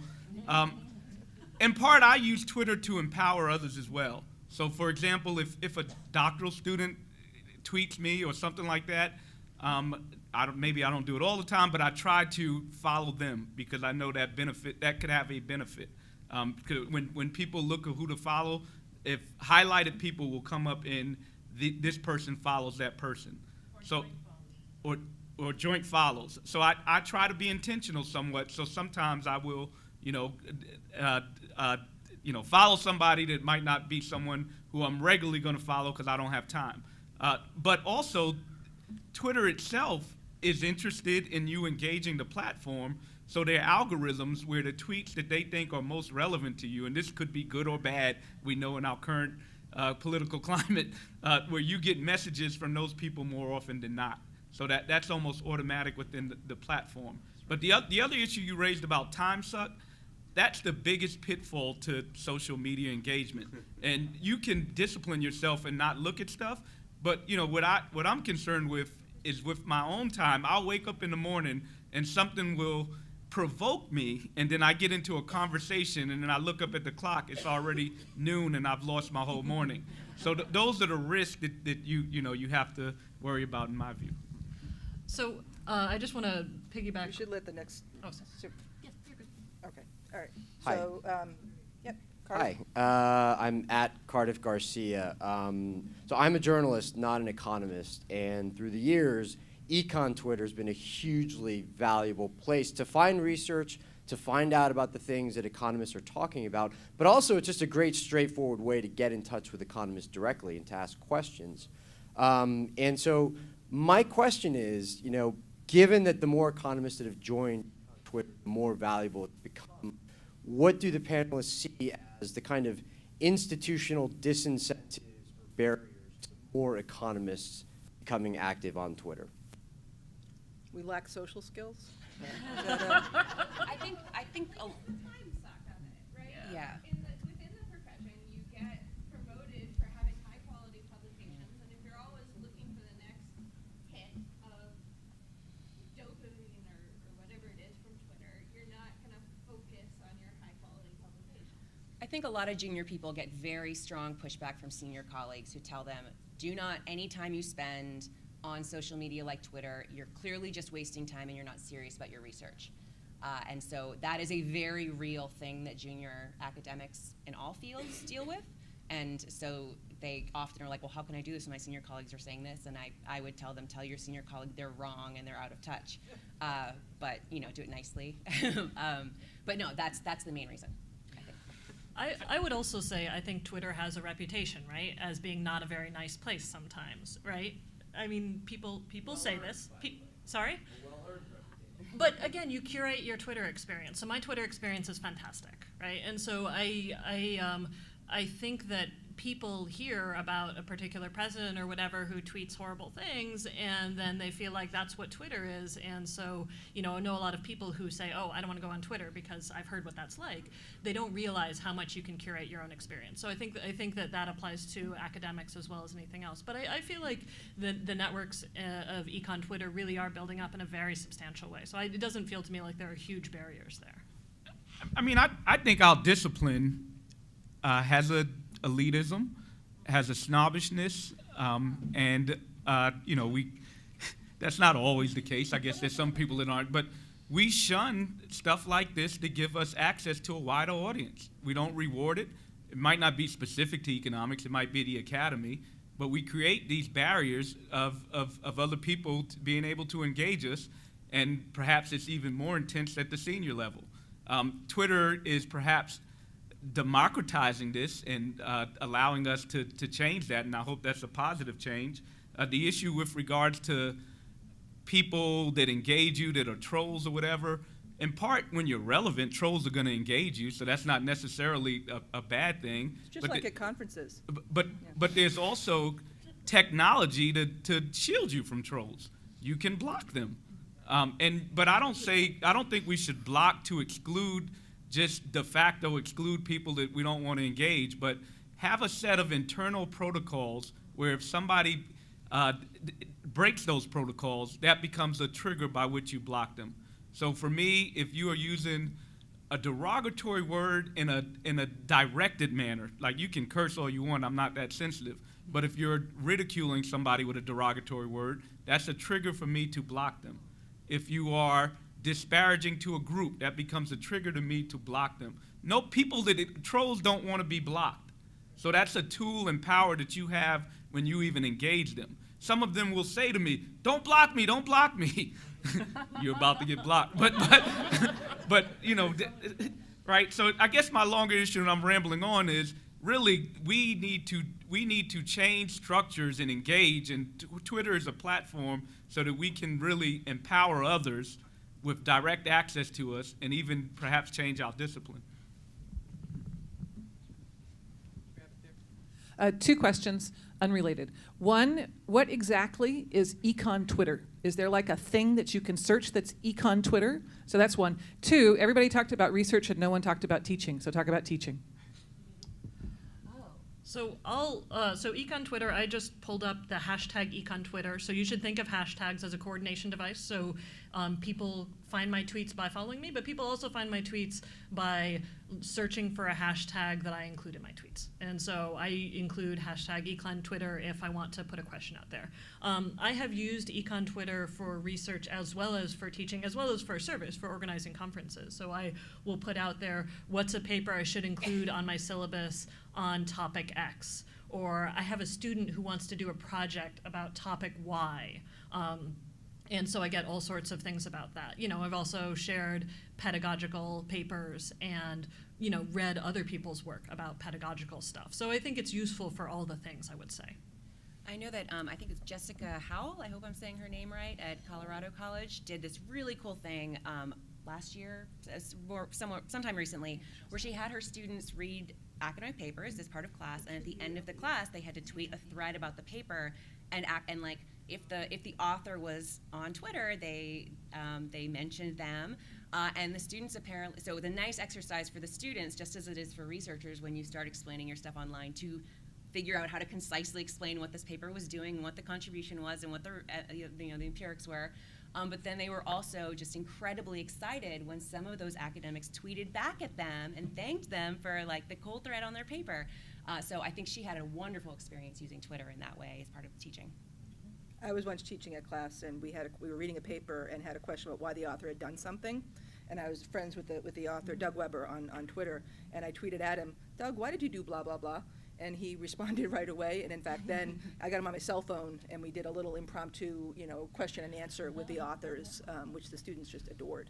In part, I use Twitter to empower others as well. So, for example, if a doctoral student tweets me or something like that, maybe I don't do it all the time, but I try to follow them because I know that could have a benefit. When people look at who to follow, if highlighted people will come up in this person follows that person. Or joint follows. So I try to be intentional somewhat. So sometimes I will, follow somebody that might not be someone who I'm regularly going to follow because I don't have time. But also, Twitter itself is interested in you engaging the platform. So there are algorithms where the tweets that they think are most relevant to you, and this could be good or bad, we know in our current political climate, where you get messages from those people more often than not. So that's almost automatic within the platform. But the other issue you raised about time suck, that's the biggest pitfall to social media engagement. And you can discipline yourself and not look at stuff, but what I'm concerned with is with my own time. I'll wake up in the morning and something will provoke me, and then I get into a conversation, and then I look up at the clock, it's already noon, and I've lost my whole morning. So those are the risks that you have to worry about, in my view. So I just want to piggyback. You should let the next. Oh, sorry. Yeah, you're good. Okay. All right. Hi. So, yep. Cardiff. Hi, I'm at Cardiff Garcia. So I'm a journalist, not an economist, and through the years, Econ Twitter has been a hugely valuable place to find research, to find out about the things that economists are talking about, but also it's just a great straightforward way to get in touch with economists directly and to ask questions. And so my question is, given that the more economists that have joined Twitter, the more valuable it's become, what do the panelists see as the kind of institutional disincentives or barriers to more economists becoming active on Twitter? We lack social skills. I think Time suck of it, right? Yeah. Within the profession, you get promoted for having high quality publications, and if you're always looking for the next hit of dopamine or whatever it is from Twitter, you're not going to focus on your high quality publications. I think a lot of junior people get very strong pushback from senior colleagues who tell them, anytime you spend on social media like Twitter, you're clearly just wasting time and you're not serious about your research. And so that is a very real thing that junior academics in all fields deal with. And so they often are like, well, how can I do this when my senior colleagues are saying this? And I would tell them, tell your senior colleague they're wrong and they're out of touch. But do it nicely. But no, that's the main reason, I think. I would also say I think Twitter has a reputation, right, as being not a very nice place sometimes, right? I mean, people say this. Sorry? But again, you curate your Twitter experience. So my Twitter experience is fantastic, right? And so I think that people hear about a particular president or whatever who tweets horrible things, and then they feel like that's what Twitter is. And so, I know a lot of people who say, oh, I don't want to go on Twitter because I've heard what that's like. They don't realize how much you can curate your own experience. So I think that applies to academics as well as anything else. But I feel like the networks of Econ Twitter really are building up in a very substantial way. So it doesn't feel to me like there are huge barriers there. I mean, I think our discipline has a elitism, has a snobbishness, and that's not always the case. I guess there's some people that aren't, but we shun stuff like this to give us access to a wider audience. We don't reward it. It might not be specific to economics, it might be the academy, but we create these barriers of other people being able to engage us, and perhaps it's even more intense at the senior level. Twitter is perhaps democratizing this and allowing us to change that, and I hope that's a positive change. The issue with regards to people that engage you that are trolls or whatever, in part, when you're relevant, trolls are going to engage you, so that's not necessarily a bad thing. It's just But like the- at conferences. but there's also technology to shield you from trolls. You can block them. But I don't think we should block to exclude, just de facto exclude people that we don't want to engage, but have a set of internal protocols where if somebody breaks those protocols, that becomes a trigger by which you block them. So for me, if you are using a derogatory word in a directed manner, like you can curse all you want, I'm not that sensitive, but if you're ridiculing somebody with a derogatory word, that's a trigger for me to block them. If you are disparaging to a group, that becomes a trigger to me to block them. No, trolls don't want to be blocked. So that's a tool and power that you have when you even engage them. Some of them will say to me, don't block me, don't block me. You're about to get blocked. But you know, right? So I guess my longer issue, and I'm rambling on, is really we need to change structures and engage, and Twitter is a platform so that we can really empower others with direct access to us and even perhaps change our discipline. Two questions, unrelated. One, what exactly is Econ Twitter? Is there like a thing that you can search that's Econ Twitter? So that's one. Two, everybody talked about research and no one talked about teaching, so talk about teaching. So so Econ Twitter, I just pulled up the hashtag Econ Twitter. So you should think of hashtags as a coordination device. So people find my tweets by following me, but people also find my tweets by searching for a hashtag that I include in my tweets. And so I include hashtag Econ Twitter if I want to put a question out there. I have used Econ Twitter for research as well as for teaching, as well as for service, for organizing conferences. So I will put out there, what's a paper I should include on my syllabus on topic X, or I have a student who wants to do a project about topic Y. And so I get all sorts of things about that. You know, I've also shared pedagogical papers and, you know, read other people's work about pedagogical stuff. So I think it's useful for all the things, I would say. I know that I think it's Jessica Howell, I hope I'm saying her name right, at Colorado College, did this really cool thing last year, sometime recently, where she had her students read academic papers as part of class, and at the end of the class, they had to tweet a thread about the paper, and like if the author was on Twitter, they mentioned them, and the students apparently. So the nice exercise for the students, just as it is for researchers, when you start explaining your stuff online, to figure out how to concisely explain what this paper was doing, and what the contribution was, and what the the empirics were. But then they were also just incredibly excited when some of those academics tweeted back at them and thanked them for like the cool thread on their paper. So I think she had a wonderful experience using Twitter in that way as part of teaching. I was once teaching a class, and we were reading a paper and had a question about why the author had done something. And I was friends with the author, Doug Weber, on Twitter, and I tweeted at him, Doug, why did you do blah, blah, blah? And he responded right away, and in fact then I got him on my cell phone, and we did a little impromptu, question and answer with the authors, which the students just adored.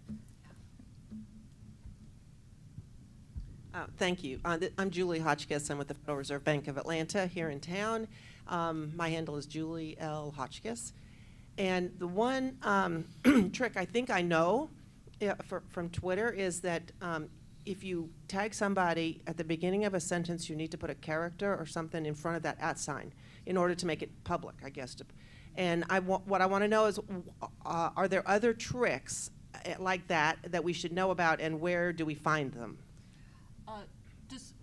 Thank you. I'm Julie Hotchkiss. I'm with the Federal Reserve Bank of Atlanta here in town. My handle is Julie L. Hotchkiss. And the one trick I think I know from Twitter is that if you tag somebody at the beginning of a sentence, you need to put a character or something in front of that @ sign in order to make it public, I guess. And what I want to know is, are there other tricks like that we should know about, and where do we find them?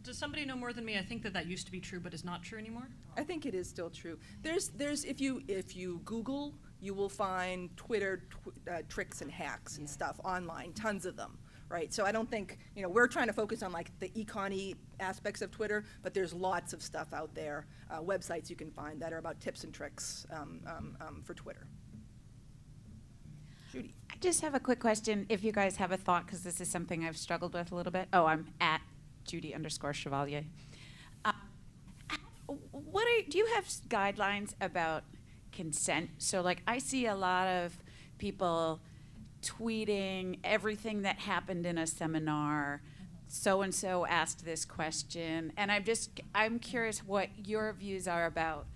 Does somebody know more than me? I think that used to be true, but is not true anymore. I think it is still true. There's if you Google, you will find Twitter tricks and hacks and stuff online, tons of them, right? So I don't think, we're trying to focus on like the econ-y aspects of Twitter, but there's lots of stuff out there, websites you can find that are about tips and tricks for Twitter. Judy. I just have a quick question, if you guys have a thought, because this is something I've struggled with a little bit. Oh, I'm at Judy_Chevalier. Do you have guidelines about consent? So like I see a lot of people tweeting everything that happened in a seminar, so-and-so asked this question, and I'm curious what your views are about,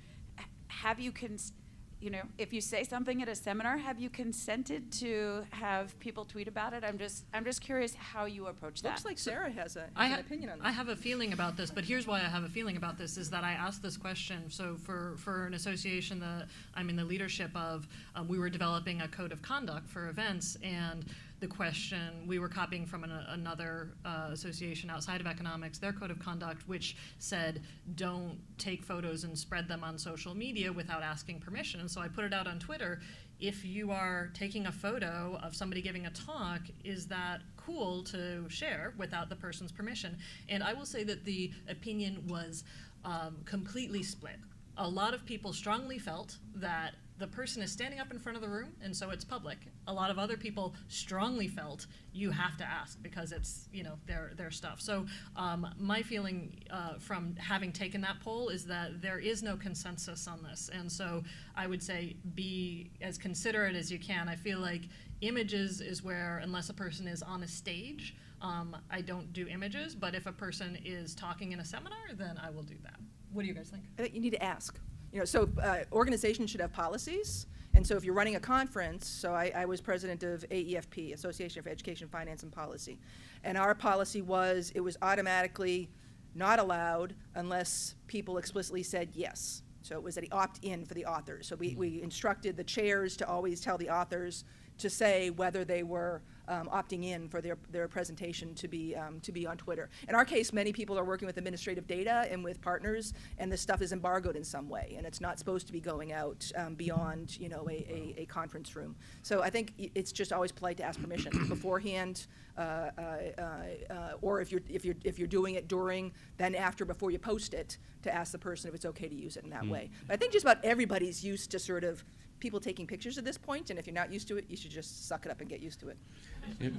if you say something at a seminar, have you consented to have people tweet about it? I'm just curious how you approach that. Looks like Sarah has an opinion on this. I have a feeling about this, but here's why I have a feeling about this, is that I asked this question. So for an association that I'm in the leadership of, we were developing a code of conduct for events, and the question, we were copying from another association outside of economics, their code of conduct, which said, don't take photos and spread them on social media without asking permission. And so I put it out on Twitter. If you are taking a photo of somebody giving a talk, is that cool to share without the person's permission? And I will say that the opinion was completely split. A lot of people strongly felt that the person is standing up in front of the room, and so it's public. A lot of other people strongly felt you have to ask because it's their stuff. So my feeling from having taken that poll is that there is no consensus on this, and so I would say be as considerate as you can. I feel like images is where, unless a person is on a stage, I don't do images, but if a person is talking in a seminar, then I will do that. What do you guys think? I think you need to ask. Organizations should have policies, and so if you're running a conference, so I was president of AEFP, Association for Education, Finance, and Policy, and our policy was it was automatically not allowed unless people explicitly said yes. So it was an opt-in for the authors. So we instructed the chairs to always tell the authors to say whether they were opting in for their presentation to be on Twitter. In our case, many people are working with administrative data and with partners, and this stuff is embargoed in some way, and it's not supposed to be going out beyond a conference room. So I think it's just always polite to ask permission beforehand, or if you're doing it during, then after, before you post it, to ask the person if it's okay to use it in that way. But I think just about everybody's used to sort of people taking pictures at this point, and if you're not used to it, you should just suck it up and get used to it. Yep.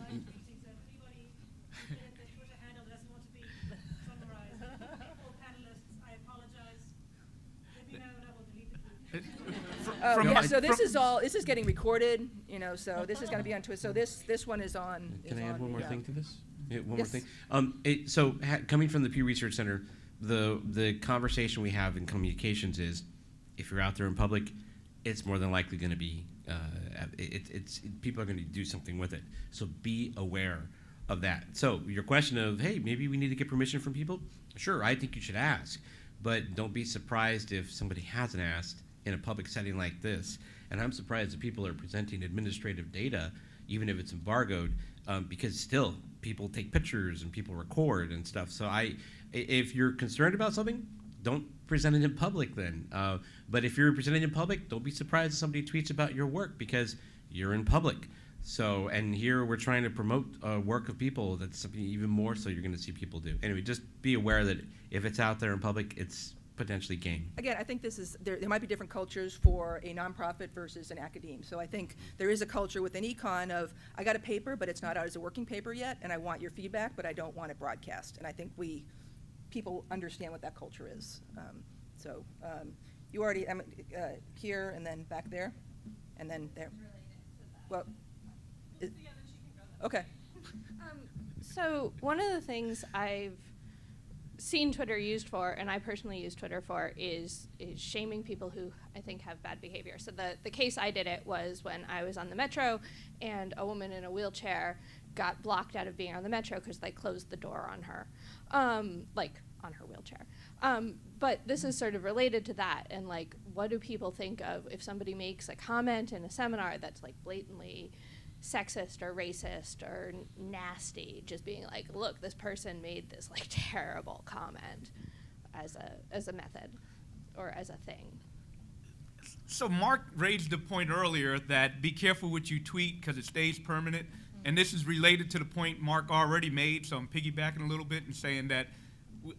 So this is getting recorded, so this is going to be on Twitter. So this one is on. Can I add one more thing to this? Yeah, one Yes. more thing. Coming from the Pew Research Center, the conversation we have in communications is, if you're out there in public, it's more than likely going to be, people are going to do something with it. So be aware of that. So your question of, hey, maybe we need to get permission from people? Sure, I think you should ask. But don't be surprised if somebody hasn't asked in a public setting like this. And I'm surprised that people are presenting administrative data, even if it's embargoed, because still people take pictures and people record and stuff. So if you're concerned about something, don't present it in public then. But if you're presenting in public, don't be surprised if somebody tweets about your work because you're in public. So, and here we're trying to promote work of people. That's something even more so you're going to see people do. Anyway, just be aware that if it's out there in public, it's potentially game. Again, I think there might be different cultures for a nonprofit versus an academe. So I think there is a culture within Econ of, I got a paper, but it's not out as a working paper yet, and I want your feedback, but I don't want it broadcast. And I think people understand what that culture is. You already, here and then back there, and then there. Well, okay. So one of the things I've seen Twitter used for, and I personally use Twitter for, is shaming people who I think have bad behavior. So the case I did it was when I was on the metro, and a woman in a wheelchair got blocked out of being on the metro because they closed the door on her, on her wheelchair. But this is sort of related to that, and what do people think of if somebody makes a comment in a seminar that's blatantly sexist or racist or nasty, just being look, this person made this terrible comment as a method or as a thing. So Mark raised the point earlier that be careful what you tweet because it stays permanent. And this is related to the point Mark already made, so I'm piggybacking a little bit and saying that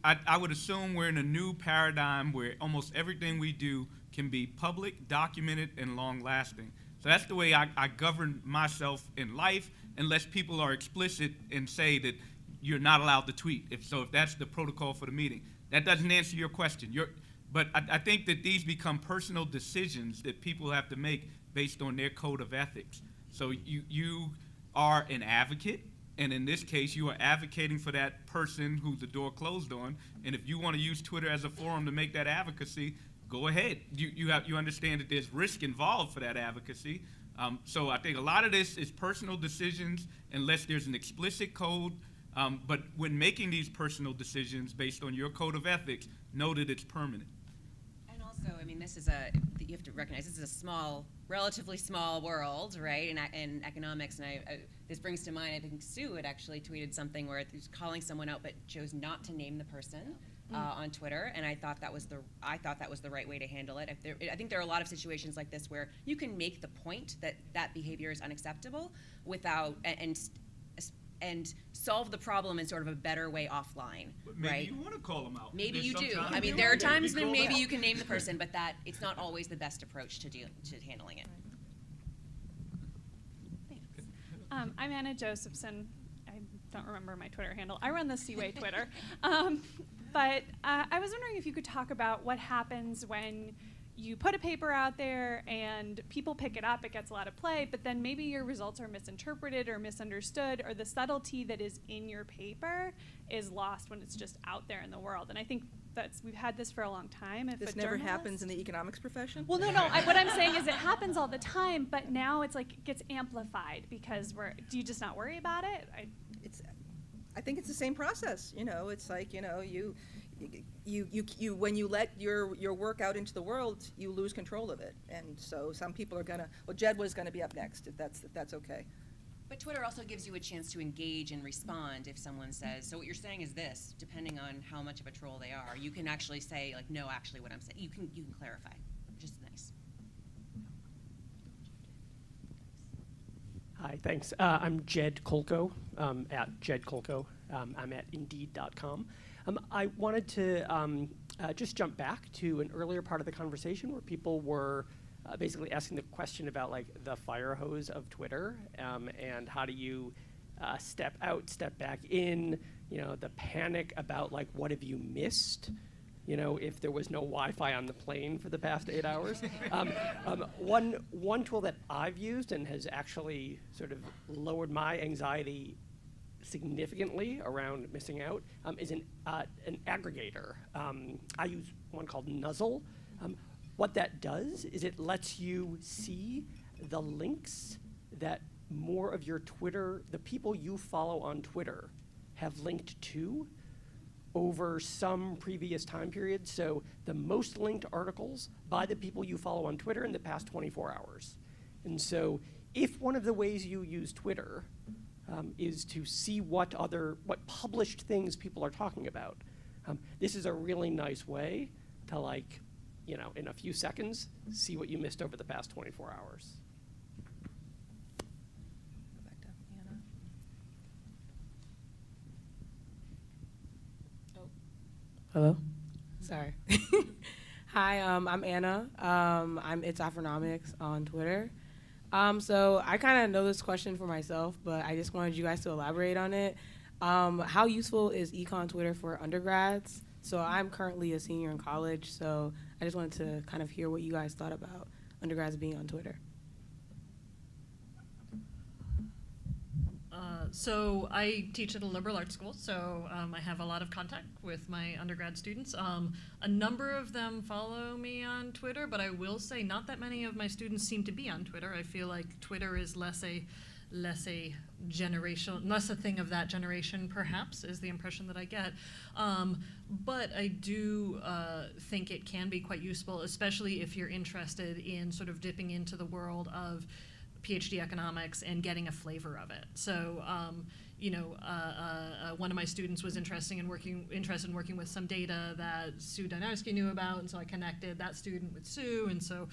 I would assume we're in a new paradigm where almost everything we do can be public, documented, and long-lasting. So that's the way I govern myself in life, unless people are explicit and say that you're not allowed to tweet. If that's the protocol for the meeting. That doesn't answer your question. But I think that these become personal decisions that people have to make based on their code of ethics. So you are an advocate, and in this case, you are advocating for that person who the door closed on. And if you want to use Twitter as a forum to make that advocacy, go ahead. You understand that there's risk involved for that advocacy. So I think a lot of this is personal decisions unless there's an explicit code. But when making these personal decisions based on your code of ethics, know that it's permanent. And also, I mean, you have to recognize this is a small, relatively small world, right? In economics, and this brings to mind, I think Sue had actually tweeted something where it was calling someone out, but chose not to name the person on Twitter, and I thought that was the right way to handle it. I think there are a lot of situations like this where you can make the point that that behavior is unacceptable without and solve the problem in sort of a better way offline, But maybe right? you want to call them out. Maybe There's you do. sometimes I mean, you there are want to times be when called maybe out. you can name the person, but that it's not always the best approach to handling it. I'm Anna Josephson. I don't remember my Twitter handle. I run the CSWEP Twitter. But I was wondering if you could talk about what happens when you put a paper out there and people pick it up, it gets a lot of play, but then maybe your results are misinterpreted or misunderstood, or the subtlety that is in your paper is lost when it's just out there in the world. And I think we've had this for a long time. If This a never journalist- happens in the economics profession? Well, no. What I'm saying is it happens all the time, but now it's like it gets amplified because do you just not worry about it? I think it's the same process. It's like, you when you let your work out into the world, you lose control of it. And so some people are gonna, well, Jed was gonna be up next, if that's okay. But Twitter also gives you a chance to engage and respond if someone says, so what you're saying is this, depending on how much of a troll they are. You can actually say, like, no, actually what I'm saying, you can clarify, which is nice. Hi, thanks. I'm Jed Kolko, at Jed Kolko. I'm at Indeed.com. I wanted to just jump back to an earlier part of the conversation where people were basically asking the question about like the fire hose of Twitter and how do you step out, step back in, the panic about like what have you missed, if there was no Wi-Fi on the plane for the past 8 hours. One tool that I've used and has actually sort of lowered my anxiety significantly around missing out is an aggregator. I use one called Nuzzle. What that does is it lets you see the links that more of your Twitter, the people you follow on Twitter, have linked to over some previous time period. So the most linked articles by the people you follow on Twitter in the past 24 hours. And so if one of the ways you use Twitter is to see what published things people are talking about, this is a really nice way to like, in a few seconds, see what you missed over the past 24 hours. Go back to Anna. Hello? Sorry. Hi, I'm Anna. It's Afronomics on Twitter. So I kind of know this question for myself, but I just wanted you guys to elaborate on it. How useful is Econ Twitter for undergrads? So I'm currently a senior in college, so I just wanted to kind of hear what you guys thought about undergrads being on Twitter. So I teach at a liberal arts school, so I have a lot of contact with my undergrad students. A number of them follow me on Twitter, but I will say not that many of my students seem to be on Twitter. I feel like Twitter is less a thing of that generation, perhaps, is the impression that I get. But I do think it can be quite useful, especially if you're interested in sort of dipping into the world of PhD economics and getting a flavor of it. So, one of my students was interested in working with some data that Sue Dynarski knew about, and so I connected that student with Sue, and so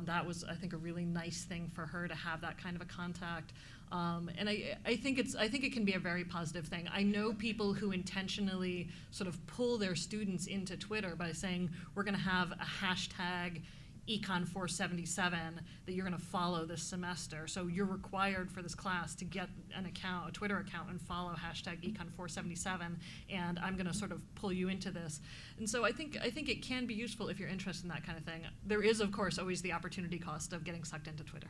that was, I think, a really nice thing for her to have that kind of a contact. And I think it can be a very positive thing. I know people who intentionally sort of pull their students into Twitter by saying, we're going to have a hashtag Econ 477 that you're going to follow this semester. So you're required for this class to get an account, a Twitter account, and follow hashtag Econ 477. And I'm going to sort of pull you into this. And so I think it can be useful if you're interested in that kind of thing. There is, of course, always the opportunity cost of getting sucked into Twitter.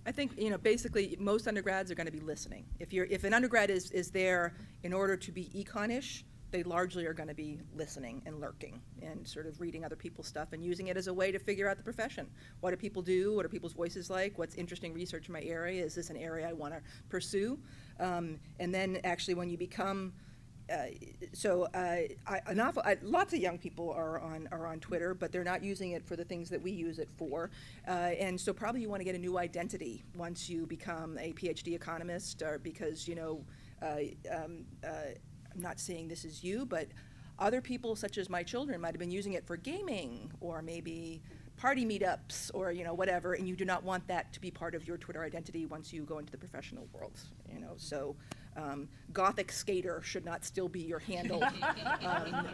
I think, basically most undergrads are going to be listening. If an undergrad is there in order to be econ-ish, they largely are going to be listening and lurking and sort of reading other people's stuff and using it as a way to figure out the profession. What do people do? What are people's voices like? What's interesting research in my area? Is this an area I want to pursue? And then actually when you become lots of young people are on Twitter, but they're not using it for the things that we use it for. And so probably you want to get a new identity once you become a PhD economist, or because, I'm not saying this is you, but other people such as my children might have been using it for gaming or maybe party meetups or whatever, and you do not want that to be part of your Twitter identity once you go into the professional world. So Gothic Skater should not still be your handle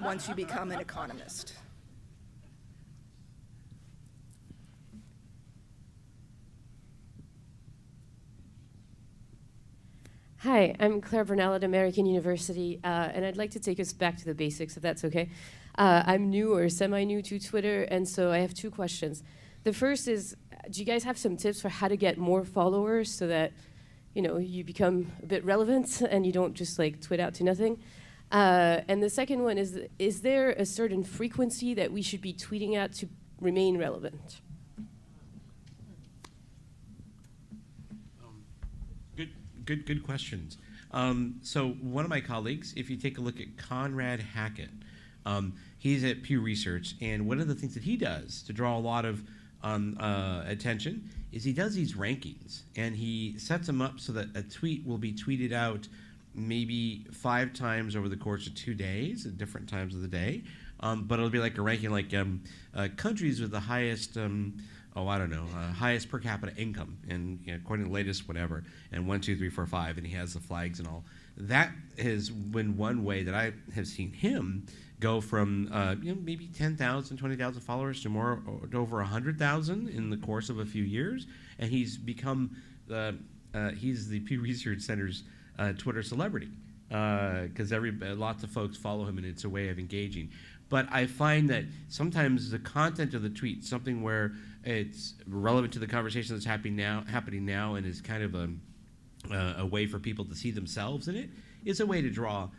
once you become an economist. Hi, I'm Claire Burnell at American University, and I'd like to take us back to the basics, if that's okay. I'm new or semi-new to Twitter, and so I have two questions. The first is, do you guys have some tips for how to get more followers so that, you become a bit relevant and you don't just tweet out to nothing? And the second one is there a certain frequency that we should be tweeting at to remain relevant? Good questions. So one of my colleagues, if you take a look at Conrad Hackett, he's at Pew Research, and one of the things that he does to draw a lot of attention is he does these rankings, and he sets them up so that a tweet will be tweeted out maybe 5 times over the course of 2 days at different times of the day, but it'll be like a ranking like countries with the highest highest per capita income, and according to the latest whatever, and 1, 2, 3, 4, 5, and he has the flags and all. That has been one way that I have seen him go from maybe 10,000, 20,000 followers to over 100,000 in the course of a few years, and he's become he's the Pew Research Center's Twitter celebrity because lots of folks follow him, and it's a way of engaging. But I find that sometimes the content of the tweet, something where it's relevant to the conversation that's happening now, and is kind of a way for people to see themselves in it, is a way to draw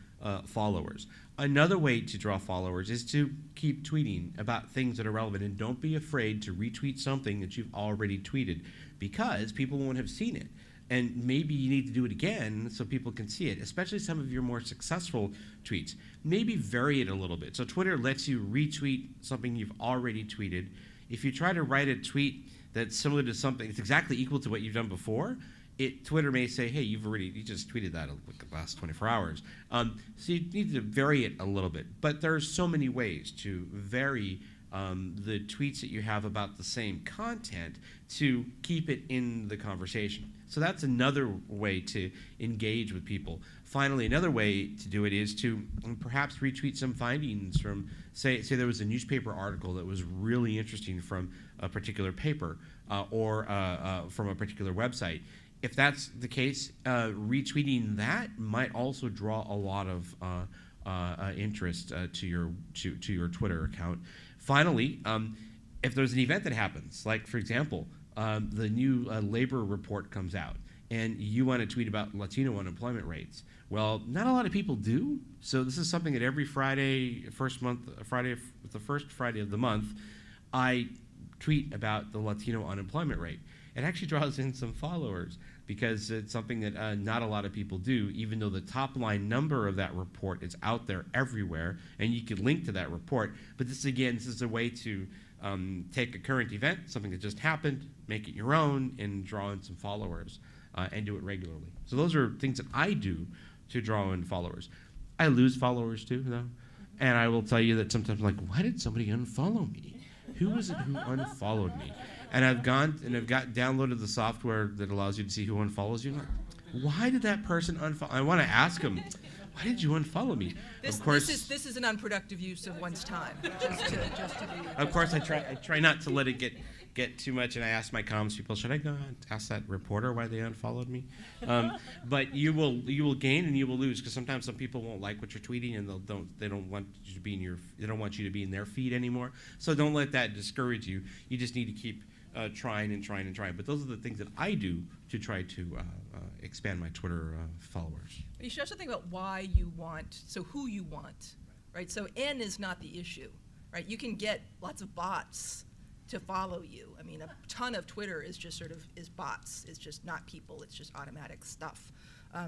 followers. Another way to draw followers is to keep tweeting about things that are relevant, and don't be afraid to retweet something that you've already tweeted, because people won't have seen it. And maybe you need to do it again so people can see it, especially some of your more successful tweets. Maybe vary it a little bit. So Twitter lets you retweet something you've already tweeted. If you try to write a tweet that's similar to something, it's exactly equal to what you've done before, Twitter may say, hey, you just tweeted that the last 24 hours. So you need to vary it a little bit. But there's so many ways to vary the tweets that you have about the same content to keep it in the conversation. So that's another way to engage with people. Finally, another way to do it is to perhaps retweet some findings from, say there was a newspaper article that was really interesting from a particular paper or from a particular website. If that's the case, retweeting that might also draw a lot of interest to your Twitter account. Finally, if there's an event that happens, like for example, the new labor report comes out, and you want to tweet about Latino unemployment rates. Well, not a lot of people do. So this is something that every Friday, the first Friday of the month, I tweet about the Latino unemployment rate. It actually draws in some followers because it's something that not a lot of people do, even though the top line number of that report is out there everywhere, and you can link to that report. But this is a way to take a current event, something that just happened, make it your own, and draw in some followers, and do it regularly. So those are things that I do to draw in followers. I lose followers too, though, and I will tell you that sometimes I'm like, why did somebody unfollow me? Who was it who unfollowed me? And I've downloaded the software that allows you to see who unfollows you. Like, why did that person unfollow? I want to ask them, why did you unfollow me? Of course, this is an unproductive use of one's time. Just to be. Of course, I try not to let it get too much, and I ask my comms people, should I go and ask that reporter why they unfollowed me? But you will gain and you will lose, because sometimes some people won't like what you're tweeting, and they don't want you to be in their feed anymore. So don't let that discourage you. You just need to keep trying. But those are the things that I do to try to expand my Twitter followers. But you should also think about why you want, so who you want, right? So N is not the issue, right? You can get lots of bots to follow you. I mean, a ton of Twitter is just sort of is bots. It's just not people. It's just automatic stuff.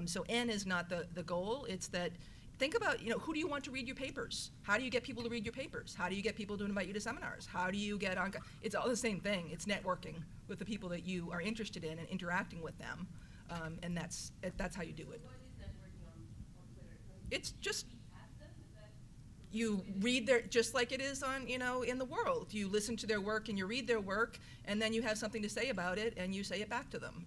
So N is not the goal. It's that, think about, who do you want to read your papers? How do you get people to read your papers? How do you get people to invite you to seminars? How do you get on? It's all the same thing. It's networking with the people that you are interested in and interacting with them. And that's how you do it. It's just, you read their, just like it is on, in the world. You listen to their work and you read their work, and then you have something to say about it, and you say it back to them.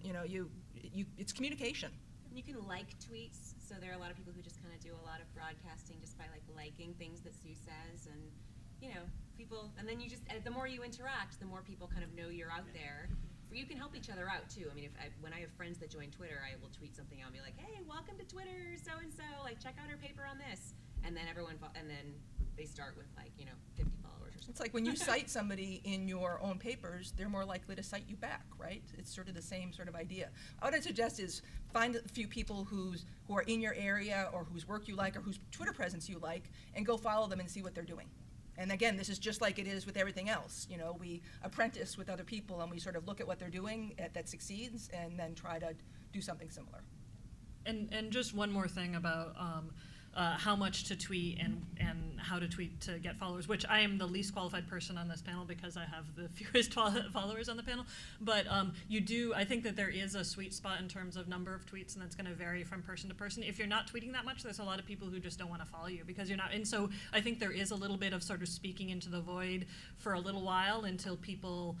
It's communication. You can like tweets, so there are a lot of people who just kind of do a lot of broadcasting just by liking things that Sue says, and people, and then you just, the more you interact, the more people kind of know you're out there. You can help each other out too. I mean, when I have friends that join Twitter, I will tweet something out and be like, "Hey, welcome to Twitter, so and so. Check out our paper on this." And then and then they start with 50 followers or something. It's like when you cite somebody in your own papers, they're more likely to cite you back, right? It's sort of the same sort of idea. What I'd suggest is find a few people who are in your area, or whose work you like, or whose Twitter presence you like, and go follow them and see what they're doing. And again, this is just like it is with everything else. We apprentice with other people, and we sort of look at what they're doing that succeeds, and then try to do something similar. And just one more thing about how much to tweet and how to tweet to get followers, which I am the least qualified person on this panel because I have the fewest followers on the panel. But I think that there is a sweet spot in terms of number of tweets, and that's going to vary from person to person. If you're not tweeting that much, there's a lot of people who just don't want to follow you because you're not. And so I think there is a little bit of sort of speaking into the void for a little while until people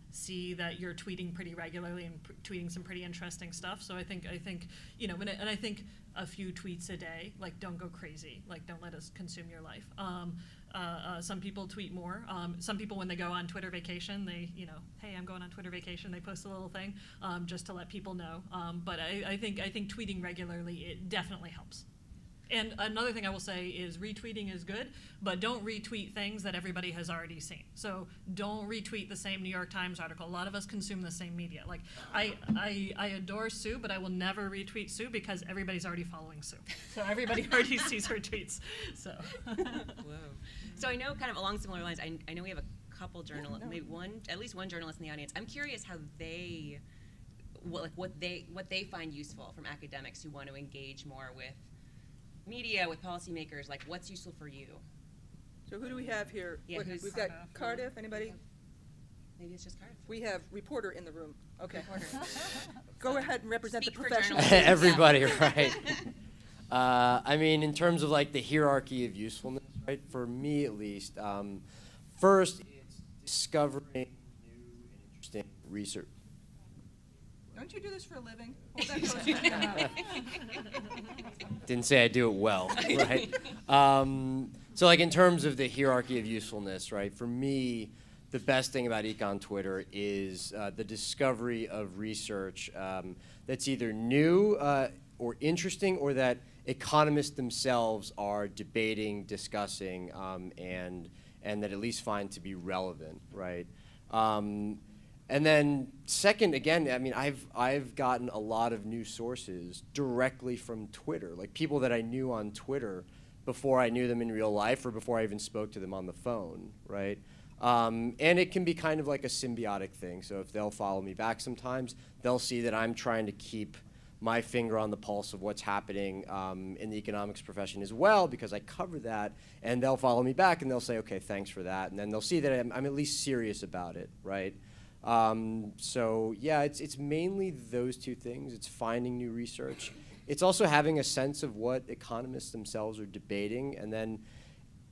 see that you're tweeting pretty regularly and tweeting some pretty interesting stuff. So I think and I think a few tweets a day, don't go crazy, don't let us consume your life. Some people tweet more. Some people, when they go on Twitter vacation, they, hey, I'm going on Twitter vacation, they post a little thing just to let people know. But I think tweeting regularly, it definitely helps. And another thing I will say is retweeting is good, but don't retweet things that everybody has already seen. So don't retweet the same New York Times article. A lot of us consume the same media. I adore Sue, but I will never retweet Sue because everybody's already following Sue. So everybody already sees her tweets. So. Whoa. So I know, kind of along similar lines, I know we have a couple journalists, maybe at least one journalist in the audience. I'm curious how what they find useful from academics who want to engage more with media, with policymakers. What's useful for you? So who do we have here? Yeah, We've got Cardiff. Anybody? Maybe it's just Cardiff. We have reporter in the room. Okay. Reporter. Go ahead and represent the Speak for profession. Everybody, right? In terms of the hierarchy of usefulness, right? For me, at least, first it's discovering new and interesting research. Don't you do this for a living? Hold that close to your mouth. Didn't say I do it well, right? So in terms of the hierarchy of usefulness, right? For me, the best thing about Econ Twitter is the discovery of research that's either new or interesting, or that economists themselves are debating, discussing, and that at least find to be relevant, right? And then second, again, I've gotten a lot of new sources directly from Twitter, people that I knew on Twitter before I knew them in real life or before I even spoke to them on the phone, right? And it can be kind of like a symbiotic thing. So if they'll follow me back sometimes, they'll see that I'm trying to keep my finger on the pulse of what's happening in the economics profession as well, because I cover that, and they'll follow me back and they'll say, okay, thanks for that. And then they'll see that I'm at least serious about it, right? So yeah, it's mainly those two things. It's finding new research. It's also having a sense of what economists themselves are debating. And then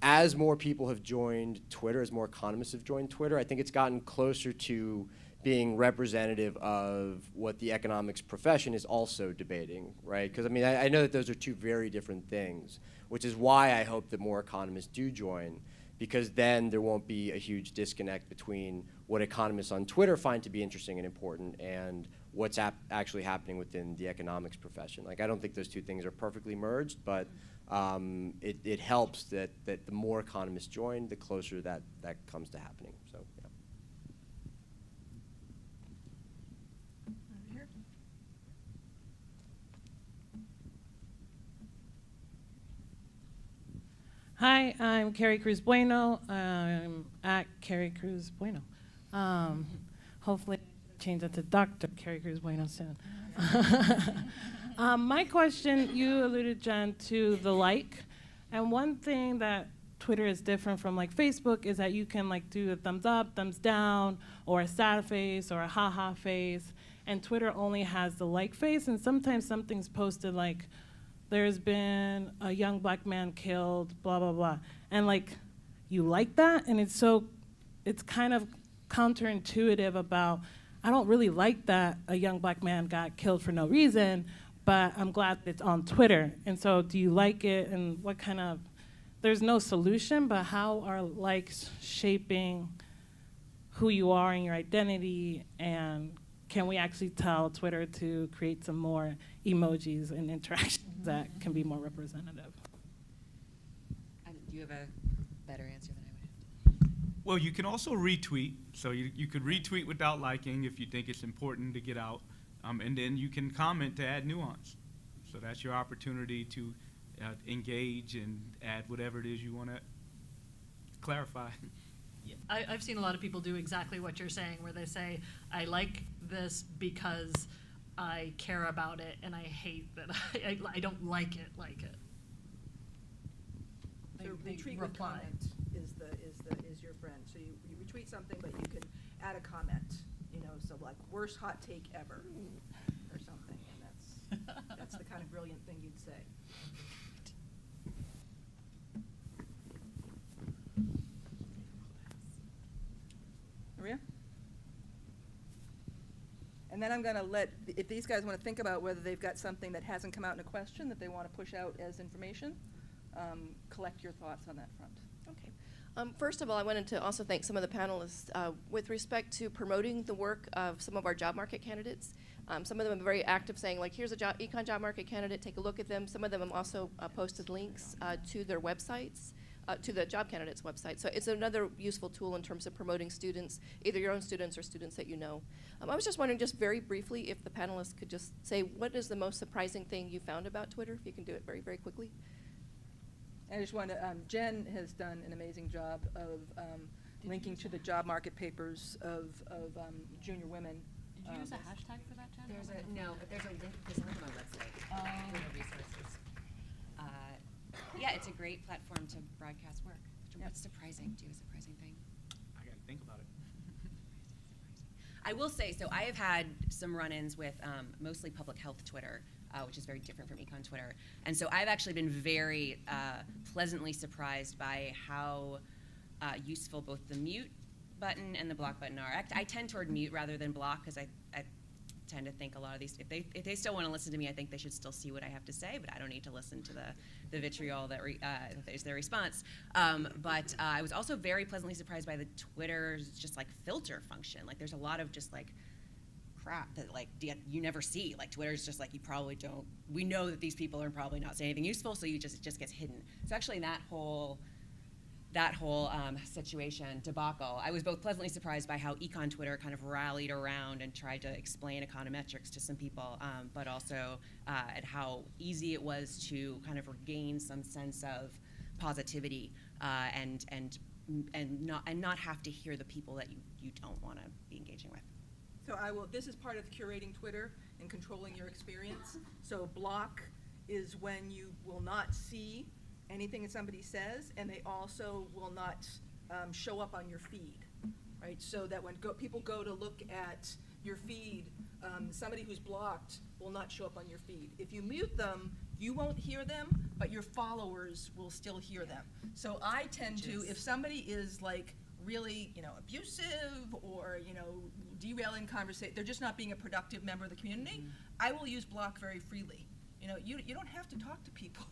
as more people have joined Twitter, as more economists have joined Twitter, I think it's gotten closer to being representative of what the economics profession is also debating, right? Because I know that those are two very different things, which is why I hope that more economists do join, because then there won't be a huge disconnect between what economists on Twitter find to be interesting and important and what's actually happening within the economics profession. I don't think those two things are perfectly merged, but it helps that the more economists join, the closer that comes to happening. So, yeah. Hi, I'm Carrie Cruz Bueno. I'm at Carrie Cruz Bueno. Hopefully, change that to Dr. Carrie Cruz Bueno soon. My question, you alluded, Jen, to the like, and one thing that Twitter is different from like Facebook is that you can like do a thumbs up, thumbs down, or a sad face or a haha face, and Twitter only has the like face, and sometimes something's posted like, there's been a young black man killed, blah, blah, blah. And like, you like that, and it's kind of counterintuitive about, I don't really like that a young black man got killed for no reason, but I'm glad it's on Twitter. And so do you like it, and what kind of, there's no solution, but how are likes shaping who you are and your identity, and can we actually tell Twitter to create some more emojis and interactions that can be more representative? Do you have a better answer than I would have? Well, you can also retweet. So you could retweet without liking if you think it's important to get out. And then you can comment to add nuance. So that's your opportunity to engage and add whatever it is you want to clarify. Yeah. I've seen a lot of people do exactly what you're saying, where they say, I like this because I care about it, and I hate that I don't like it. So retweet with comment is your friend. So you retweet something, but you can add a comment. So like worst hot take ever, or something, and that's the kind of brilliant thing you'd say. Maria? And then I'm going to let, if these guys want to think about whether they've got something that hasn't come out in a question that they want to push out as information, collect your thoughts on that front. Okay. First of all, I wanted to also thank some of the panelists with respect to promoting the work of some of our job market candidates. Some of them are very active, saying like, here's a econ job market candidate, take a look at them. Some of them have also posted links to their websites, to the job candidates' website. So it's another useful tool in terms of promoting students, either your own students or students that you know. I was just wondering, just very briefly, if the panelists could just say, what is the most surprising thing you found about Twitter, if you can do it very, very quickly. I just want to, Jen has done an amazing job of linking to the job market papers of junior women. Did you use a hashtag for that, Jen? There's a link to some of my website for the resources. Yeah, it's a great platform to broadcast work. What's surprising? Do you have a surprising thing? I got to think about it. I will say, so I have had some run-ins with mostly public health Twitter, which is very different from Econ Twitter. And so I've actually been very pleasantly surprised by how useful both the mute button and the block button are. I tend toward mute rather than block, because I tend to think a lot of these, if they still want to listen to me, I think they should still see what I have to say, but I don't need to listen to the vitriol that is their response. But I was also very pleasantly surprised by the Twitter's just like filter function. Like there's a lot of just like crap that like you never see. Like Twitter's just like, you probably don't, we know that these people are probably not saying anything useful, so it just gets hidden. So actually that whole situation, debacle, I was both pleasantly surprised by how Econ Twitter kind of rallied around and tried to explain econometrics to some people, but also at how easy it was to kind of regain some sense of positivity and not have to hear the people that you don't want to be engaging with. So this is part of curating Twitter and controlling your experience. So block is when you will not see anything that somebody says, and they also will not show up on your feed, right? So that when people go to look at your feed, somebody who's blocked will not show up on your feed. If you mute them, you won't hear them, but your followers will still hear them. So I tend to, if somebody is like really, abusive or, derailing conversation, they're just not being a productive member of the community, I will use block very freely. You don't have to talk to people.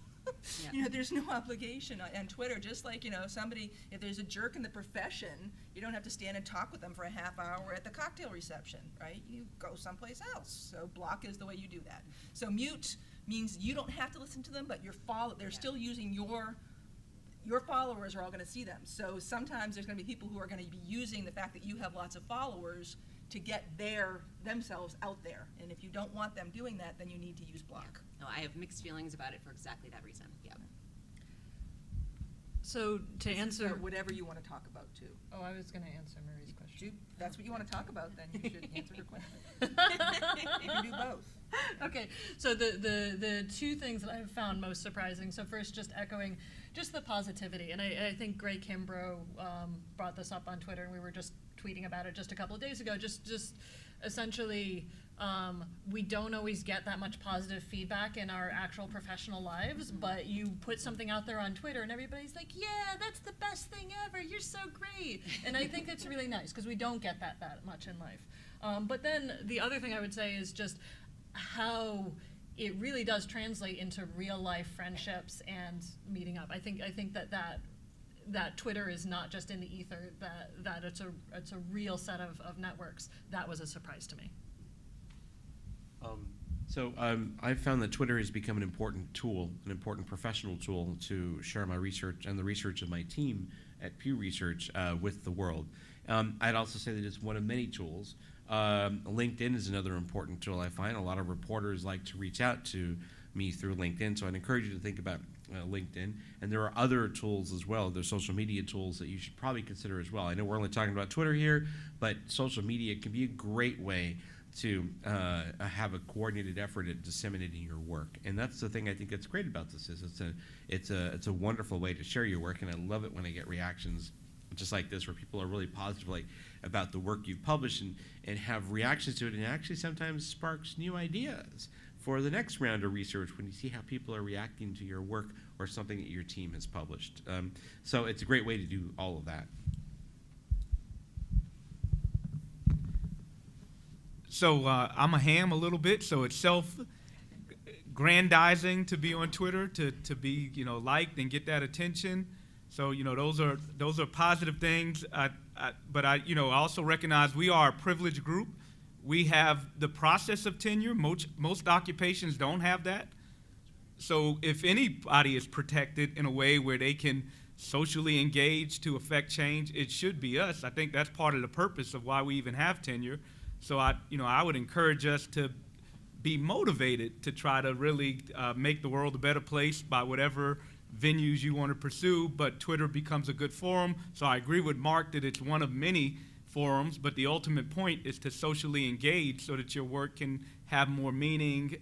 Yeah. There's no obligation on Twitter. Just like, somebody, if there's a jerk in the profession, you don't have to stand and talk with them for a half hour at the cocktail reception, right? You go someplace else. So block is the way you do that. So mute means you don't have to listen to them, but they're still using your followers are all going to see them. So sometimes there's going to be people who are going to be using the fact that you have lots of followers to get themselves out there. And if you don't want them doing that, then you need to use block. No, I have mixed feelings about it for exactly that reason. Yeah. So to answer whatever you want to talk about too. Oh, I was going to answer Marie's question. That's what you want to talk about, then you should answer her question. You can do both. Okay, so the two things that I've found most surprising. So first, just echoing just the positivity, and I think Gray Kimbrough brought this up on Twitter, and we were just tweeting about it just a couple of days ago. Just essentially, we don't always get that much positive feedback in our actual professional lives, but you put something out there on Twitter and everybody's like, yeah, that's the best thing ever, you're so great. And I think it's really nice because we don't get that much in life. But then the other thing I would say is just how it really does translate into real life friendships and meeting up. I think that Twitter is not just in the ether, that it's a real set of networks. That was a surprise to me. I've found that Twitter has become an important tool, an important professional tool to share my research and the research of my team at Pew Research with the world. I'd also say that it's one of many tools. LinkedIn is another important tool I find. A lot of reporters like to reach out to me through LinkedIn, so I'd encourage you to think about LinkedIn. And there are other tools as well. There's social media tools that you should probably consider as well. I know we're only talking about Twitter here, but social media can be a great way to have a coordinated effort at disseminating your work. And that's the thing I think that's great about this is it's a wonderful way to share your work, and I love it when I get reactions just like this where people are really positive about the work you've published and have reactions to it, and it actually sometimes sparks new ideas for the next round of research when you see how people are reacting to your work or something that your team has published. So it's a great way to do all of that. So I'm a ham a little bit, so it's self-grandizing to be on Twitter, to be liked and get that attention. So those are positive things. But I also recognize we are a privileged group. We have the process of tenure. Most occupations don't have that. So if anybody is protected in a way where they can socially engage to affect change, it should be us. I think that's part of the purpose of why we even have tenure. So I would encourage us to be motivated to try to really make the world a better place by whatever venues you want to pursue, but Twitter becomes a good forum. So I agree with Mark that it's one of many forums, but the ultimate point is to socially engage so that your work can have more meaning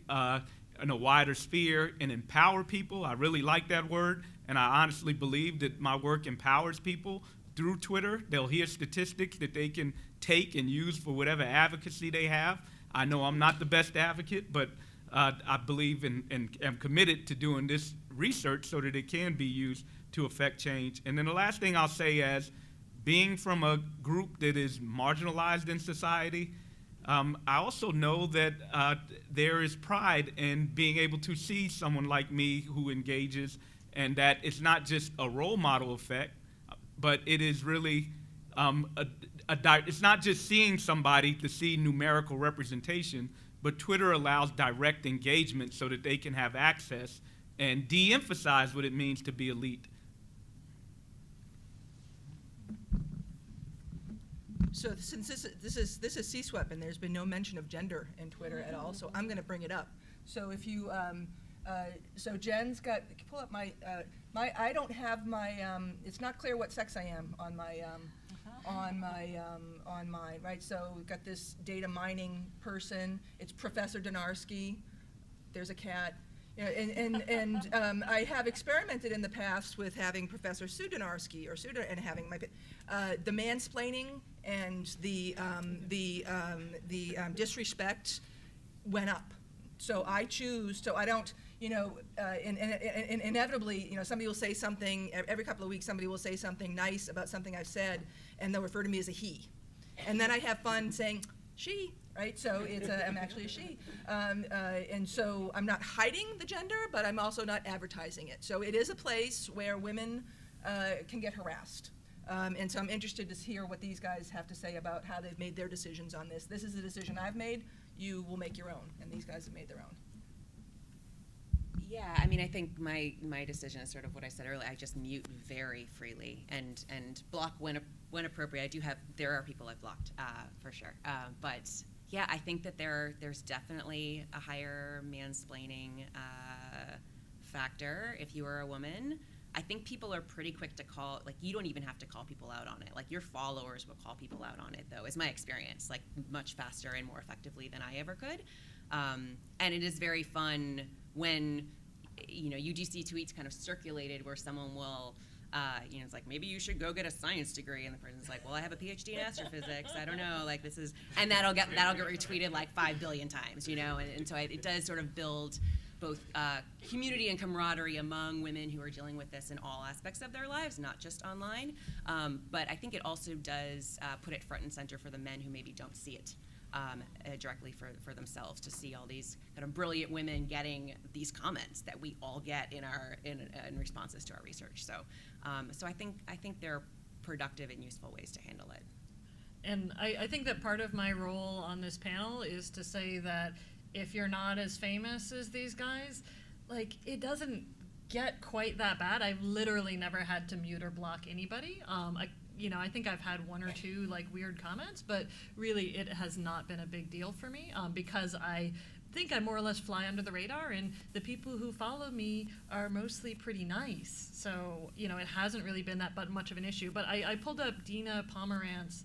in a wider sphere and empower people. I really like that word, and I honestly believe that my work empowers people through Twitter. They'll hear statistics that they can take and use for whatever advocacy they have. I know I'm not the best advocate, but I believe and am committed to doing this research so that it can be used to affect change. And then the last thing I'll say is, being from a group that is marginalized in society, I also know that there is pride in being able to see someone like me who engages, and that it's not just a role model effect, but it is really it's not just seeing somebody to see numerical representation, but Twitter allows direct engagement so that they can have access and de-emphasize what it means to be elite. So since this is CSWEP and there's been no mention of gender in Twitter at all, so I'm going to bring it up. So if you, so Jen's got, pull up my, I don't have my, it's not clear what sex I am on my, on mine, right? So we've got this data mining person. It's Professor Dynarski. There's a cat. And I have experimented in the past with having Professor Sue Dynarski and having my the mansplaining and the disrespect went up. So I choose. So I don't. Inevitably, somebody will say something every couple of weeks. Somebody will say something nice about something I've said, and they'll refer to me as a he. And then I have fun saying she. Right, so it's I'm actually a she, and so I'm not hiding the gender, but I'm also not advertising it. So it is a place where women can get harassed, and so I'm interested to hear what these guys have to say about how they've made their decisions on this. This is a decision I've made. You will make your own, and these guys have made their own. Yeah, I mean, I think my decision is sort of what I said earlier. I just mute very freely and block when appropriate. There are people I've blocked for sure, but. Yeah, I think that there's definitely a higher mansplaining factor if you are a woman. I think people are pretty quick to call, like you don't even have to call people out on it. Like your followers will call people out on it though, is my experience, like much faster and more effectively than I ever could. And it is very fun when, you do see tweets kind of circulated where someone will, it's like, maybe you should go get a science degree, and the person's like, well, I have a PhD in astrophysics, I don't know, like this is, and that'll get retweeted like 5 billion times, and so it does sort of build both community and camaraderie among women who are dealing with this in all aspects of their lives, not just online. But I think it also does put it front and center for the men who maybe don't see it directly for themselves, to see all these kind of brilliant women getting these comments that we all get in responses to our research. So I think they're productive and useful ways to handle it. And I think that part of my role on this panel is to say that if you're not as famous as these guys, like, it doesn't get quite that bad. I've literally never had to mute or block anybody. I think I've had one or two like weird comments, but really it has not been a big deal for me because I think I more or less fly under the radar, and the people who follow me are mostly pretty nice. So, it hasn't really been that much of an issue. But I pulled up Dina Pomerantz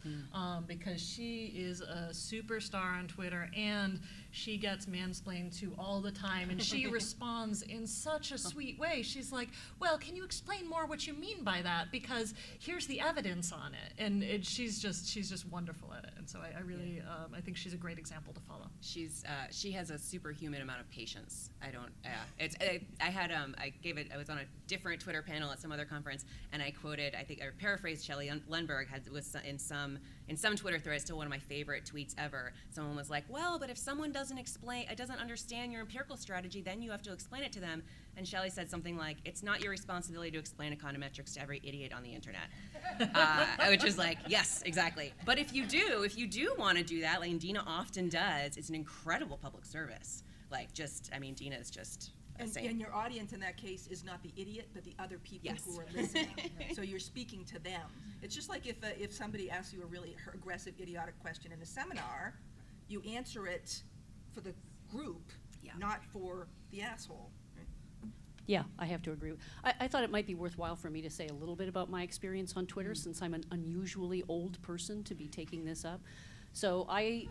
because she is a superstar on Twitter, and she gets mansplained to all the time, and she responds in such a sweet way. She's like, well, can you explain more what you mean by that? Because here's the evidence on it. And she's just wonderful at it. And so I really, I think she's a great example to follow. She has a superhuman amount of patience. I was on a different Twitter panel at some other conference, and I paraphrased Shelley Lundberg was in some Twitter thread, still one of my favorite tweets ever. Someone was like, well, but if someone doesn't understand your empirical strategy, then you have to explain it to them. And Shelley said something like, it's not your responsibility to explain econometrics to every idiot on the internet. Which is like, yes, exactly. But if you do want to do that, like Dina often does, it's an incredible public service. Dina is just and your audience in that case is not the idiot, but the other people who are listening. So you're speaking to them. It's just like if somebody asks you a really aggressive, idiotic question in a seminar, you answer it for the group, not for the asshole. Yeah, I have to agree. I thought it might be worthwhile for me to say a little bit about my experience on Twitter, since I'm an unusually old person to be taking this up. So I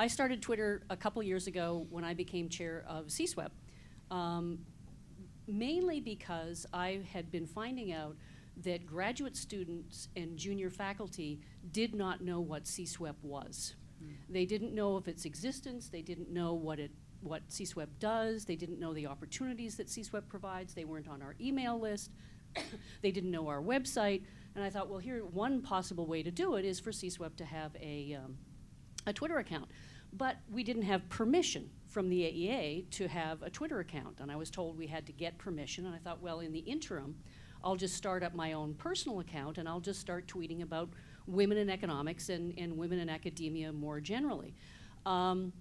started Twitter a couple years ago when I became chair of CSWEP, mainly because I had been finding out that graduate students and junior faculty did not know what CSWEP was. They didn't know of its existence. They didn't know what CSWEP does. They didn't know the opportunities that CSWEP provides. They weren't on our email list. They didn't know our website. And I thought, well, one possible way to do it is for CSWEP to have a Twitter account. But we didn't have permission from the AEA to have a Twitter account. And I was told we had to get permission. And I thought, well, in the interim, I'll just start up my own personal account, and I'll just start tweeting about women in economics and women in academia more generally. And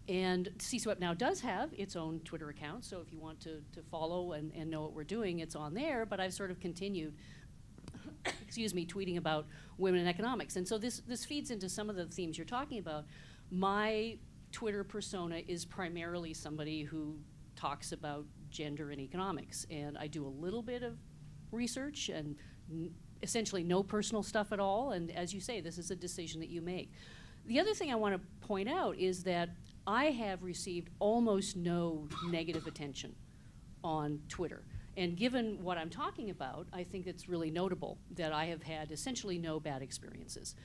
CSWEP now does have its own Twitter account, so if you want to follow and know what we're doing, it's on there, but I've sort of continued, tweeting about women in economics. And so this feeds into some of the themes you're talking about. My Twitter persona is primarily somebody who talks about gender and economics, and I do a little bit of research and essentially no personal stuff at all, and as you say, this is a decision that you make. The other thing I want to point out is that I have received almost no negative attention on Twitter. And given what I'm talking about, I think it's really notable that I have had essentially no bad experiences.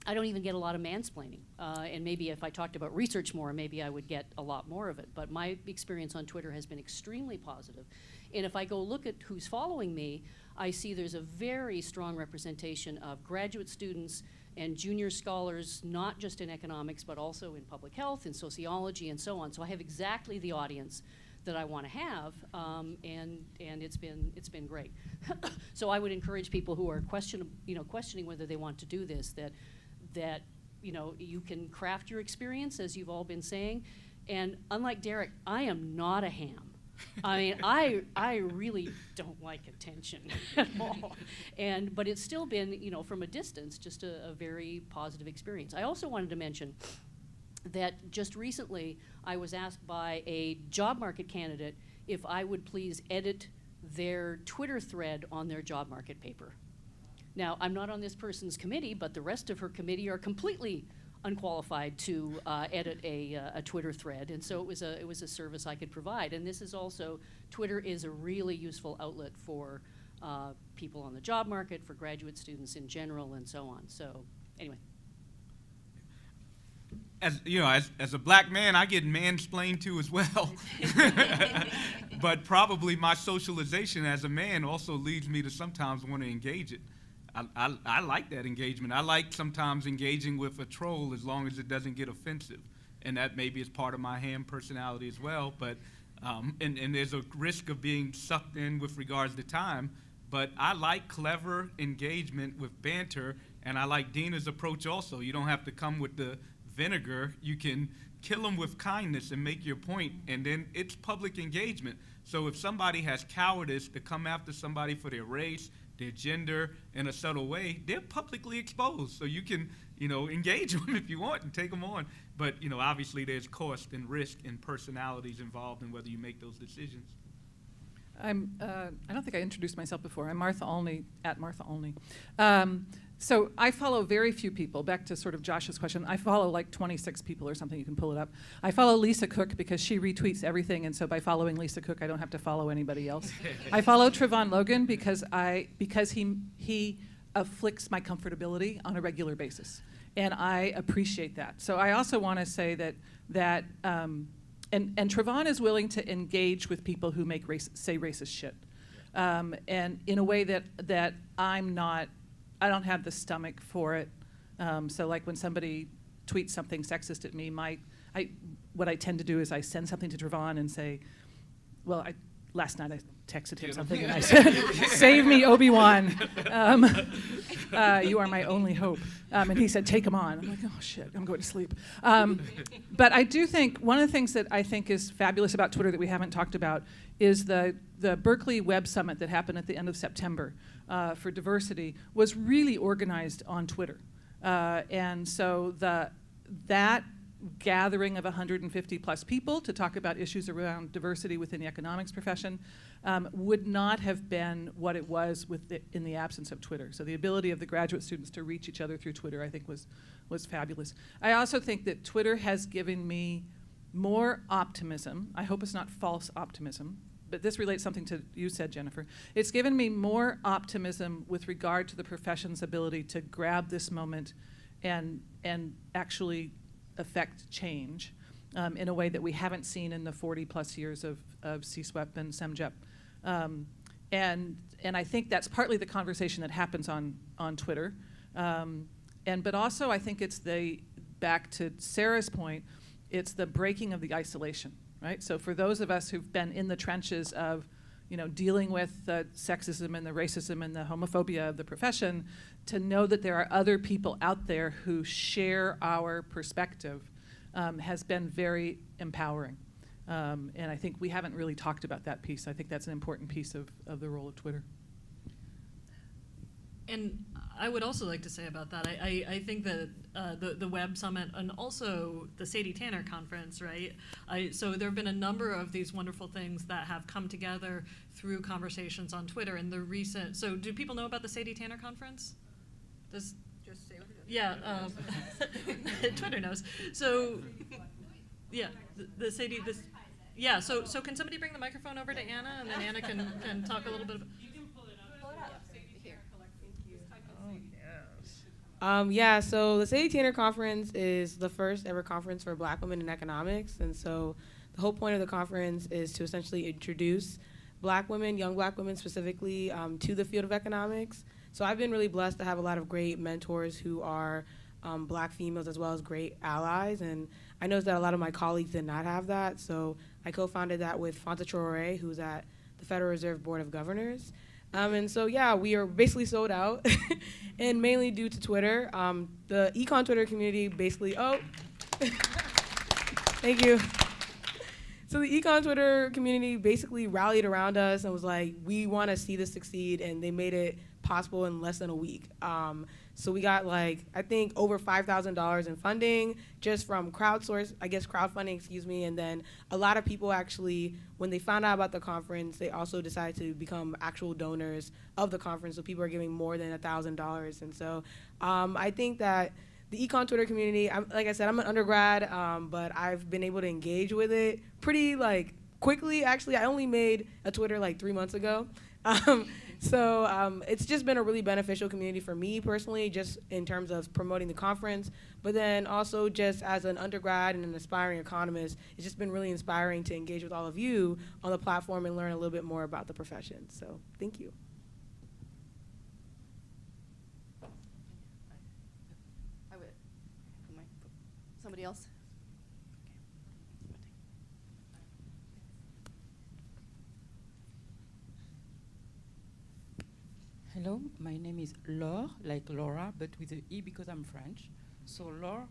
I don't even get a lot of mansplaining. And maybe if I talked about research more, maybe I would get a lot more of it. But my experience on Twitter has been extremely positive. And if I go look at who's following me, I see there's a very strong representation of graduate students and junior scholars, not just in economics, but also in public health and sociology and so on. So I have exactly the audience that I want to have, and it's been great. So I would encourage people who are questioning whether they want to do this, that you can craft your experience, as you've all been saying. And unlike Darrick, I am not a ham. I mean, I really don't like attention at all. But it's still been, from a distance, just a very positive experience. I also wanted to mention that just recently I was asked by a job market candidate if I would please edit their Twitter thread on their job market paper. Now, I'm not on this person's committee, but the rest of her committee are completely unqualified to edit a Twitter thread, and so it was a service I could provide. And this is also, Twitter is a really useful outlet for people on the job market, for graduate students in general, and so on. So anyway. As you know, as a black man, I get mansplained to as well. But probably my socialization as a man also leads me to sometimes want to engage it. I like that engagement. I like sometimes engaging with a troll as long as it doesn't get offensive. And that maybe is part of my ham personality as well. But and there's a risk of being sucked in with regards to time. But I like clever engagement with banter, and I like Dina's approach also. You don't have to come with the vinegar. You can kill them with kindness and make your point, and then it's public engagement. So if somebody has cowardice to come after somebody for their race, their gender, in a subtle way, they're publicly exposed. So you can, engage them if you want and take them on. But, obviously there's cost and risk and personalities involved in whether you make those decisions. I don't think I introduced myself before. I'm Martha Olney, at Martha Olney. So I follow very few people. Back to sort of Josh's question, I follow like 26 people or something. You can pull it up. I follow Lisa Cook because she retweets everything, and so by following Lisa Cook, I don't have to follow anybody else. I follow Trevon Logan because he afflicts my comfortability on a regular basis, and I appreciate that. So I also want to say that and Trevon is willing to engage with people who say racist shit, and in a way that I don't have the stomach for it. So like when somebody tweets something sexist at me, what I tend to do is I send something to Trevon and say, well, last night I texted him something and I said, save me, Obi-Wan. You are my only hope. And he said, take him on. I'm like, oh shit, I'm going to sleep. But I do think, one of the things that I think is fabulous about Twitter that we haven't talked about is the Berkeley Web Summit that happened at the end of September for diversity was really organized on Twitter. And so that gathering of 150 plus people to talk about issues around diversity within the economics profession would not have been what it was in the absence of Twitter. So the ability of the graduate students to reach each other through Twitter, I think, was fabulous. I also think that Twitter has given me more optimism. I hope it's not false optimism, but this relates something to you said, Jennifer. It's given me more optimism with regard to the profession's ability to grab this moment and actually affect change in a way that we haven't seen in the 40 plus years of CSWEP and CSMGEP. And I think that's partly the conversation that happens on Twitter. But also I think it's back to Sarah's point, it's the breaking of the isolation, right? So for those of us who've been in the trenches of dealing with the sexism and the racism and the homophobia of the profession, to know that there are other people out there who share our perspective has been very empowering. And I think we haven't really talked about that piece. I think that's an important piece of the role of Twitter. And I would also like to say about that, I think that the Web Summit and also the Sadie Tanner Conference, right? So there have been a number of these wonderful things that have come together through conversations on Twitter. And so do people know about the Sadie Tanner Conference? Just say what it is. Yeah, Twitter knows. So, yeah, the Sadie, yeah, so can somebody bring the microphone over to Anna, and then Anna can talk a little bit about. Yeah, so the Sadie Tanner Conference is the first ever conference for Black women in economics, and so the whole point of the conference is to essentially introduce Black women, young Black women specifically, to the field of economics. So I've been really blessed to have a lot of great mentors who are Black females as well as great allies, and I noticed that a lot of my colleagues did not have that, so I co-founded that with Fonta Traore, who's at the Federal Reserve Board of Governors. And so, yeah, we are basically sold out, and mainly due to Twitter. The Econ Twitter community basically, thank you. So the Econ Twitter community basically rallied around us and was like, we want to see this succeed, and they made it possible in less than a week. So we got like, I think over $5,000 in funding just from crowdfunding, excuse me. And then a lot of people actually, when they found out about the conference, they also decided to become actual donors of the conference. So people are giving more than $1,000. And so I think that the Econ Twitter community, like I said, I'm an undergrad, but I've been able to engage with it pretty like quickly. Actually, I only made a Twitter like 3 months ago. So it's just been a really beneficial community for me personally, just in terms of promoting the conference, but then also just as an undergrad and an aspiring economist, it's just been really inspiring to engage with all of you on the platform and learn a little bit more about the profession. So thank you. Somebody else? Hello, my name is Laure, like Laura, but with an E because I'm French. So Laure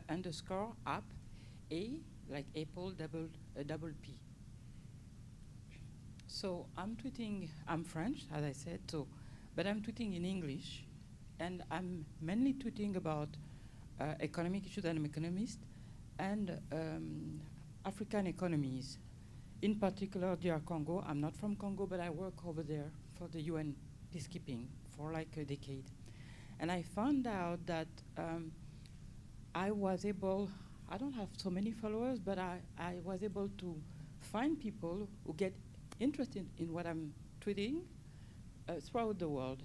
underscore app, A, like Apple, double P. So I'm tweeting, I'm French, as I said, so, but I'm tweeting in English, and I'm mainly tweeting about economic issues. I'm an economist, and African economies. In particular, DR Congo. I'm not from Congo, but I work over there for the UN peacekeeping for like a decade. And I found out that I was able, I don't have so many followers, but I was able to find people who get interested in what I'm tweeting throughout the world,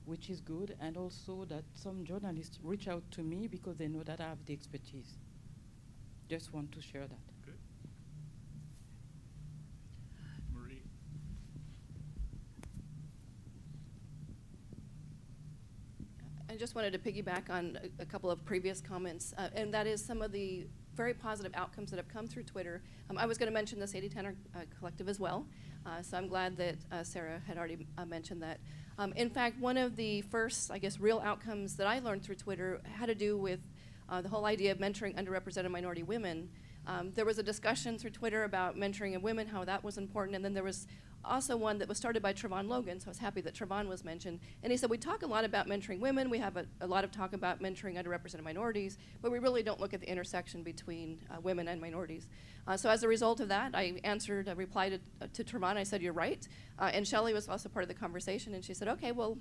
which is good, and also that some journalists reach out to me because they know that I have the expertise. Just want to share that. Good. Marie. I just wanted to piggyback on a couple of previous comments, and that is some of the very positive outcomes that have come through Twitter. I was going to mention the Sadie Tanner Collective as well, so I'm glad that Sarah had already mentioned that. In fact, one of the first, I guess, real outcomes that I learned through Twitter had to do with the whole idea of mentoring underrepresented minority women. There was a discussion through Twitter about mentoring of women, how that was important, and then there was also one that was started by Trevon Logan, so I was happy that Trevon was mentioned. And he said, we talk a lot about mentoring women, we have a lot of talk about mentoring underrepresented minorities, but we really don't look at the intersection between women and minorities. So as a result of that, I replied to Trevon, I said, you're right. And Shelley was also part of the conversation, and she said, okay, well,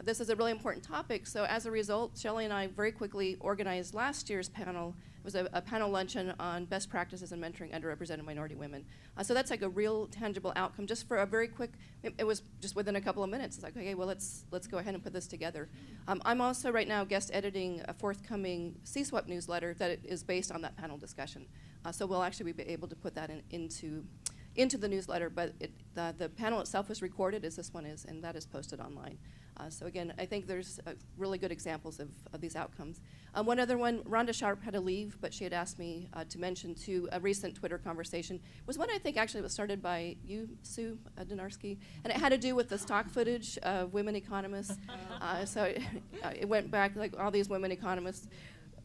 this is a really important topic. So as a result, Shelley and I very quickly organized last year's panel. It was a panel luncheon on best practices in mentoring underrepresented minority women. So that's like a real tangible outcome just for a very quick, it was just within a couple of minutes. It's like, okay, well, let's go ahead and put this together. I'm also right now guest editing a forthcoming CSWEP newsletter that is based on that panel discussion. So we'll actually be able to put that into the newsletter, but the panel itself was recorded as this one is, and that is posted online. So again, I think there's really good examples of these outcomes. One other one, Rhonda Sharp had to leave, but she had asked me to mention to a recent Twitter conversation, was one I think actually was started by you, Sue Dynarski, and it had to do with the stock footage of women economists. So it went back, like all these women economists.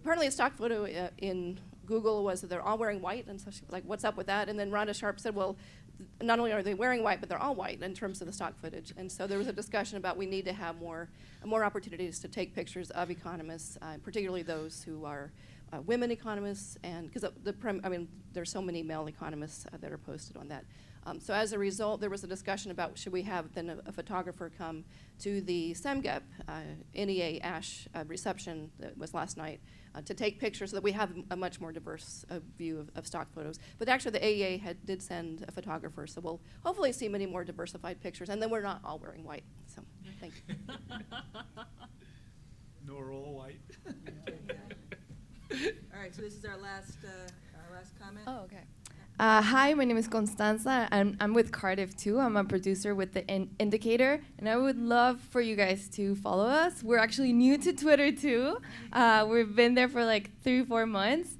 Apparently a stock photo in Google was that they're all wearing white, and so she was like, what's up with that? And then Rhonda Sharp said, well, not only are they wearing white, but they're all white in terms of the stock footage. And so there was a discussion about we need to have more opportunities to take pictures of economists, particularly those who are women economists, and because there's so many male economists that are posted on that. So as a result, there was a discussion about should we have then a photographer come to the CSMGEP NEA ASH reception that was last night to take pictures so that we have a much more diverse view of stock photos. But actually the AEA did send a photographer, so we'll hopefully see many more diversified pictures, and then we're not all wearing white. So thank you. Nor all white. All right, so this is our last comment. Oh, okay. Hi, my name is Constanza, and I'm with Cardiff too. I'm a producer with the Indicator, and I would love for you guys to follow us. We're actually new to Twitter too. We've been there for like 3-4 months.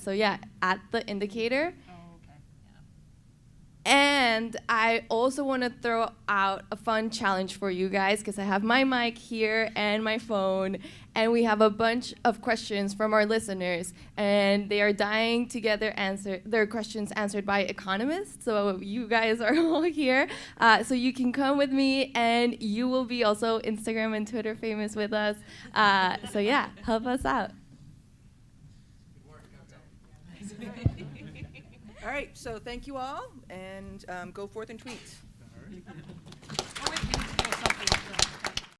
So yeah, at the Indicator. Oh, okay. Yeah. And I also want to throw out a fun challenge for you guys because I have my mic here and my phone, and we have a bunch of questions from our listeners, and they are dying to get their questions answered by economists. So you guys are all here. So you can come with me, and you will be also Instagram and Twitter famous with us. So yeah, help us out. All right, so thank you all, and go forth and tweet.